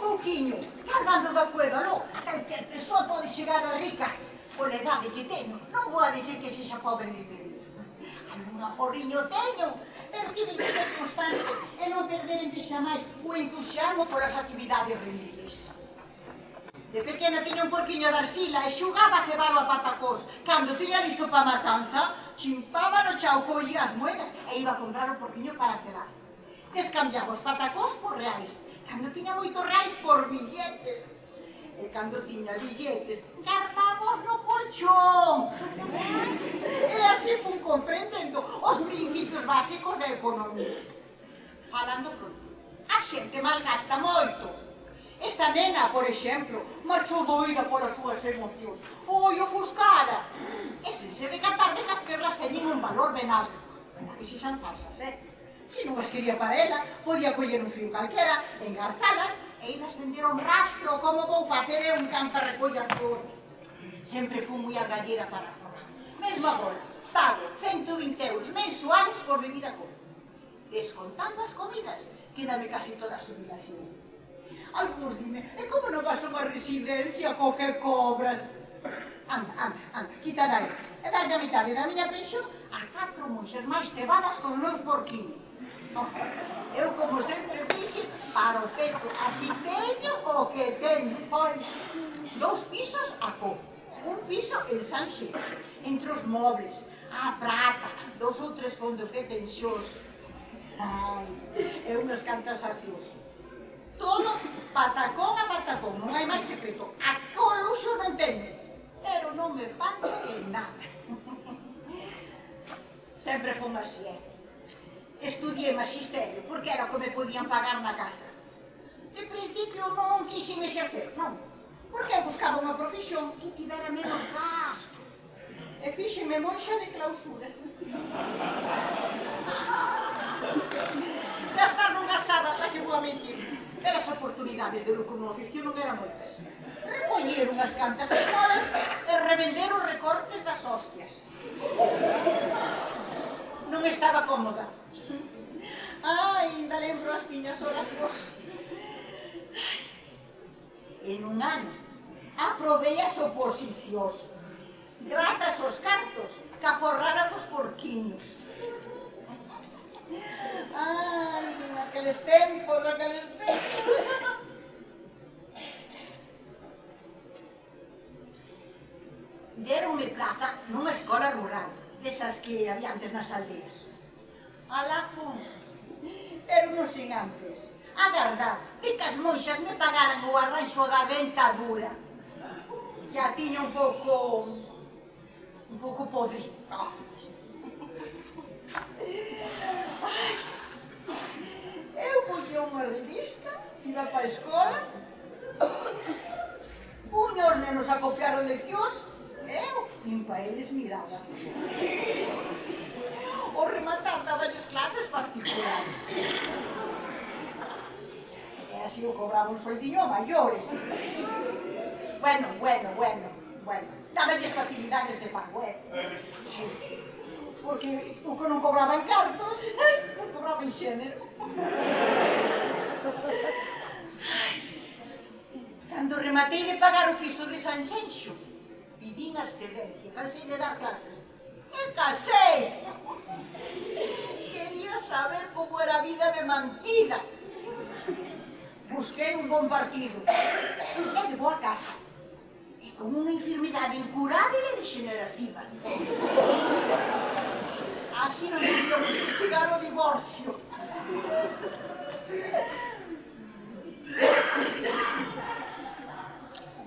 Speaker 13: Pouquiño, cargando da cueva, non? Calquer persoa pode chegar a rica. Pola edade que teño, non vou a dicir que sexa pobre de pedir. Algunha unha porriño teño, pero tive que ser constante e non perder entre xamais o entusiasmo polas actividades rendibles. De pequena tiña un porquiño de arxila e xugaba a cebalo a patacós. Cando tiña listo pa matanza, chimpaba no chao, collía as moedas e iba a comprar o porquiño para cebar. Descambiaba os patacós por reais. Cando tiña moitos reais por billetes. E cando tiña billetes, guardábos no colchón. E así fun comprendendo os principios básicos da economía. Falando pronto, a xente malgasta moito. Esta nena, por exemplo, marchou doida polas súas emocións. Oi, ofuscada. E sen se decatar de que as perlas teñen un valor ben alto. Para que xan falsas, Se non as quería para ela, podía coller un fío calquera, engarzalas e ilas tender un rastro, como vou facer un can para recoller flores. Sempre fui moi argallera para fora. Mesmo agora, pago 120 euros mensuales por venir a comer. Descontando as comidas, quédame casi toda a xubilación. Algunos dime, e como non vas a unha residencia co que cobras? Anda, quita dai. E darlle a mitade da miña pensión a 4 monxas máis cebadas cos meus porquiños. Eu, como sempre fixe, para o peto, así teño o que teño. Pois, 2 pisos a co, un piso en Sanxenxo, entre os mobles, a prata, 2 ou 3 fondos de pensións. Ai, e unhas cantas accións. Todo patacón a patacón, non hai máis secreto. A con luxo non teño, pero non me falta en nada. Sempre fun así, Estudiei magisterio, porque era o que me podían pagar na casa. De principio non quixen exercer, non, porque eu buscaba unha profesión que tivera menos gastos. E fíxenme monxa de clausura. Gastar non gastaba, para que vou a mentir. Pero as oportunidades de lucro no oficio non eran moitas. Recoller unhas cantas escolas e revender os recortes das hostias. Non estaba cómoda. Ai, ainda lembro as miñas horas vos. En un ano aprobei as oposicións. Grazas aos cartos que aforraran os porquiños. Ai, aqueles tempos. Deronme plaza nunha escola rural, desas que había antes nas aldeas. Alá fun, pero non sin antes agardar de que as monxas me pagaran o arranxo da dentadura. Ya tiña un pouco podre. Eu collía unha revista, iba para a escola, puña os nenos a copiar as leccións, eu, nin pa eles miraba. O rematar daballes clases particulares. E así o cobraba un sueldiño a maiores. Bueno, daballes facilidades de pago, Sí. Porque o que non cobraba en cartos, non cobraba en xénero. Cando rematei de pagar o piso de Sanxenxo, vivín a excedencia, cansei de dar clases. E casei! Quería saber como era a vida de mantida. Busquei un bon partido e levou a casa. Con unha enfermidade incurable e degenerativa. Así non podíamos chegar ao divorcio.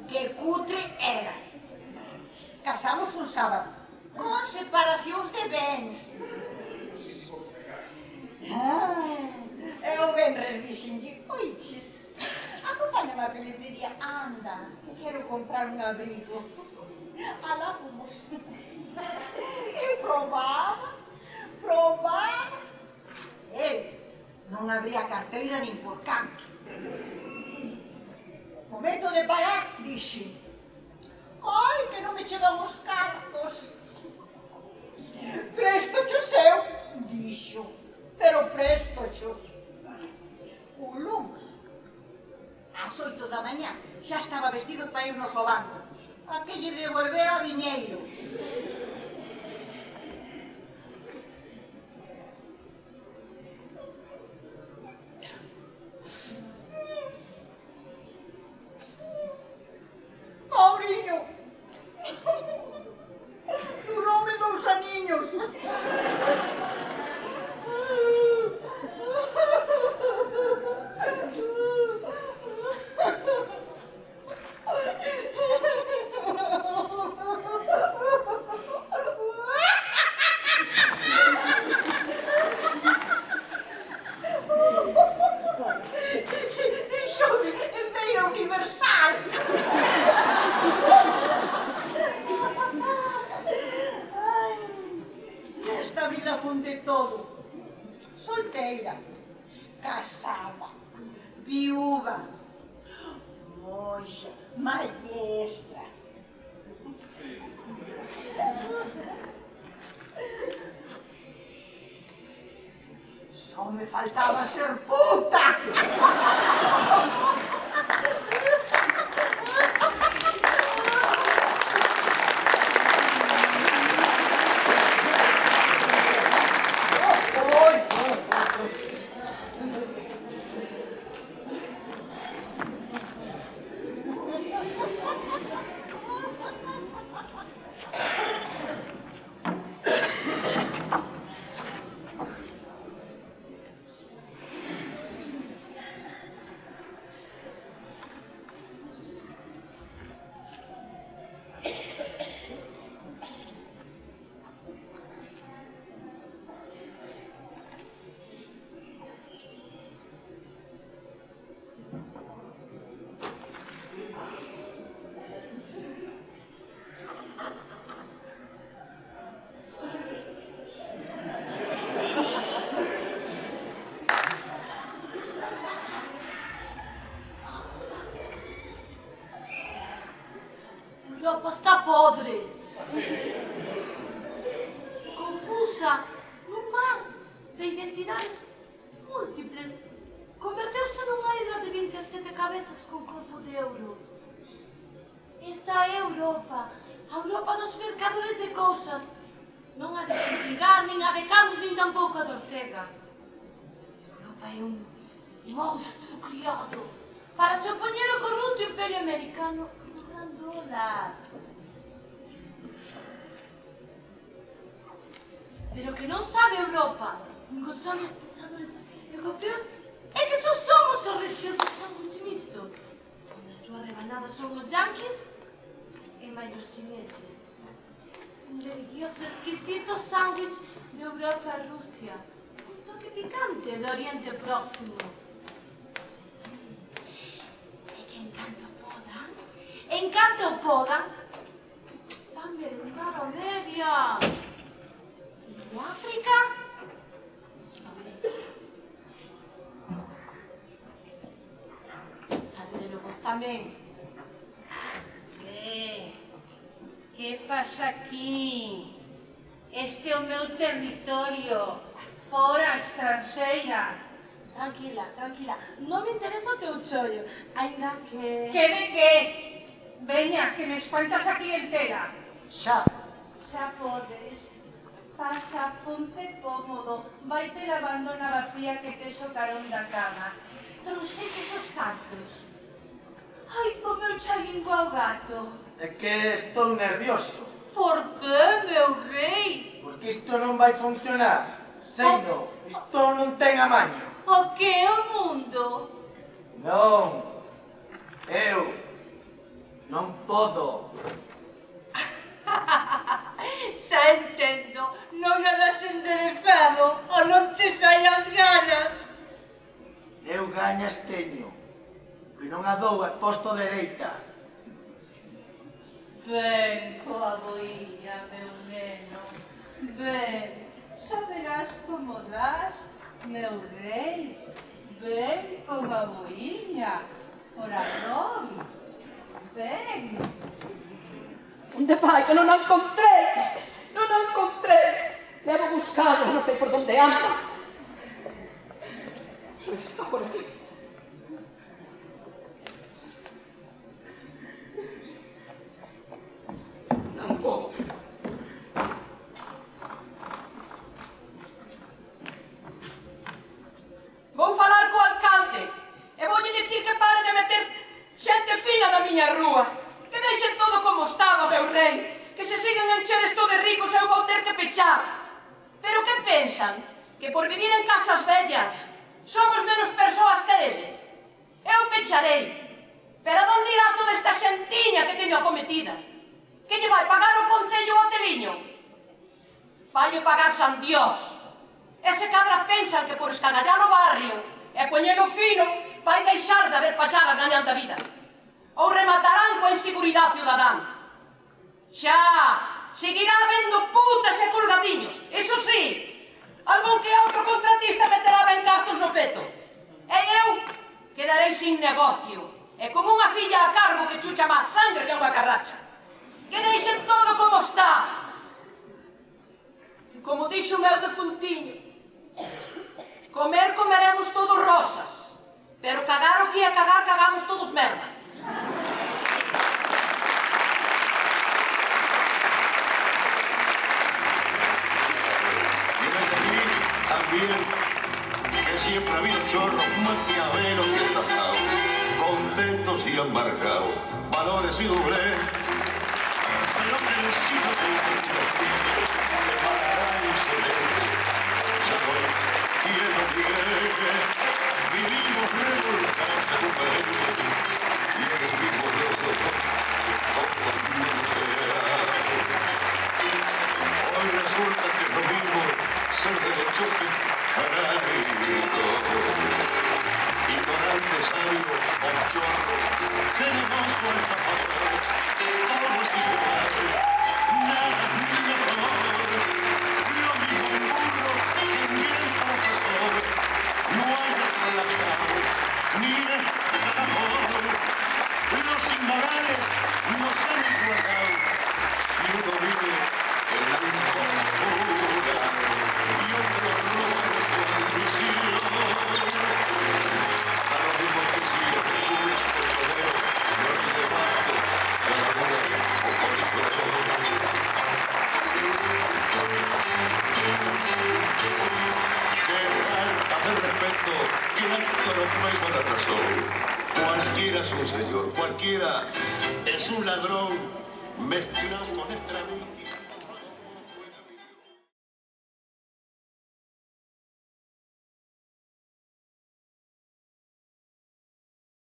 Speaker 13: Que cutre era. Casamos un sábado, con separacións de bens. E o venres dixenlle, oiches, acompáñame a peletería, anda, que quero comprar un abrigo. Alá fomos. Eu probaba. Non abría a carteira nin por canto. Momento de pagar, dixe. Ai, que non me chegan os cartos. Préstochos eu, dixo. Pero préstochos. O luns, ás 8 da mañá, xa estaba vestido para irnos ao banco. A que lle devolvera o diñeiro. solteira, casada, viúva, moxa, maestra. Só me faltaba ser puta!
Speaker 6: Europa está podre, confusa, num mar de identidades múltiples. Converteu-se numa ilha de 27 cabeças com corpo de euro. Essa é a Europa dos mercadores de cousas. Não há de Portugal, nem há de Campos, nem tampouco a de Ortega. Europa é um monstro criado para se oponer ao corrupto Império Americano. Dólar. Pero que non sabe Europa, os grandes pensadores europeos, é que só somos os recheos do sándwich misto. Nuestra rebanada son os yanquis e máis os chineses. Un delicioso, exquisito sándwich de Europa a Rusia. Un toque picante do Oriente Próximo. E que encanto podan, van merendar a media. E África? Saberelo vos tamén.
Speaker 14: Que pasa aquí? Este é o meu territorio, fora estranxeira.
Speaker 6: Tranquila, tranquila. Non me interesa o teu chollo, ainda que...
Speaker 14: Que de que? Veña, que me espantas a clientela.
Speaker 10: Xa.
Speaker 7: Xa podes. Pasa, ponte cómodo. Vai ter a bandona vacía que tes o carón da cama. Trouxetes os cartos. Ai, como eu xa lingo ao gato.
Speaker 10: É que estou nervioso.
Speaker 14: Por que, meu rei?
Speaker 10: Porque isto non vai funcionar. Seino, isto non ten amaño.
Speaker 14: O que é o mundo?
Speaker 10: Non. Eu non podo.
Speaker 14: Xa entendo, non andas enderezado ou non che sai as ganas.
Speaker 10: Eu gañas teño, que non a dou é posto dereita.
Speaker 7: Ven coa boilla, meu neno. Ven, xa verás como das, meu rei. Ven con a boilla, corazón. Ven.
Speaker 5: Onde vai? Que non a encontrei! Non a encontrei! Levo buscado, non sei por onde anda. Está por aquí. Non podo. Vou falar co alcalde e voulle dicir que pare de meter xente fina na miña rúa. Que deixen todo como estaba, meu rei. Que se sigan a encher esto de ricos eu vou ter que pechar. Pero que pensan? Que por vivir en casas vellas somos menos persoas que eles? Eu pecharei. Pero onde irá toda esta xentiña que teño acometida? Que lle vai pagar o Concello o hoteliño? Vai pagar San Dios. E se cadra pensan que por escagallar o barrio e poñelo fino vai deixar de haber paxaras gañando a vida. Ou rematarán coa inseguridade ciudadán. Xa, seguirá habendo putas e colgadiños. Iso sí, algún que outro contratista me preto. E eu quedarei sin negocio, e con unha filla a cargo que chucha máis sangre que unha carracha. Que deixen todo como está. E como dixo o meu defuntiño, comer comeremos todos rosas, pero cagar o que é cagar, cagamos todos merda.
Speaker 4: También que siempre ha habido chorros, maquiavelos y estafados, contentos y embarcados, valores y doblez, pero que el siglo se pagará y se ve. Ya no quién lo niegue, vivimos revolcados en un medio, y en el mismo loco, todo el mundo sea. Hoy resulta que es lo mismo ser de los choques fanáticos, ignorante, sabio o chorro, generoso o estafador, todo es igual, nada es mejor, lo mismo un burro que un bien profesor, no hay relajado, ni amor, los inmorales no se han igualado, y uno vive en la misma oscura. Cualquiera es un señor, cualquiera es un ladrón mezclado con extravío.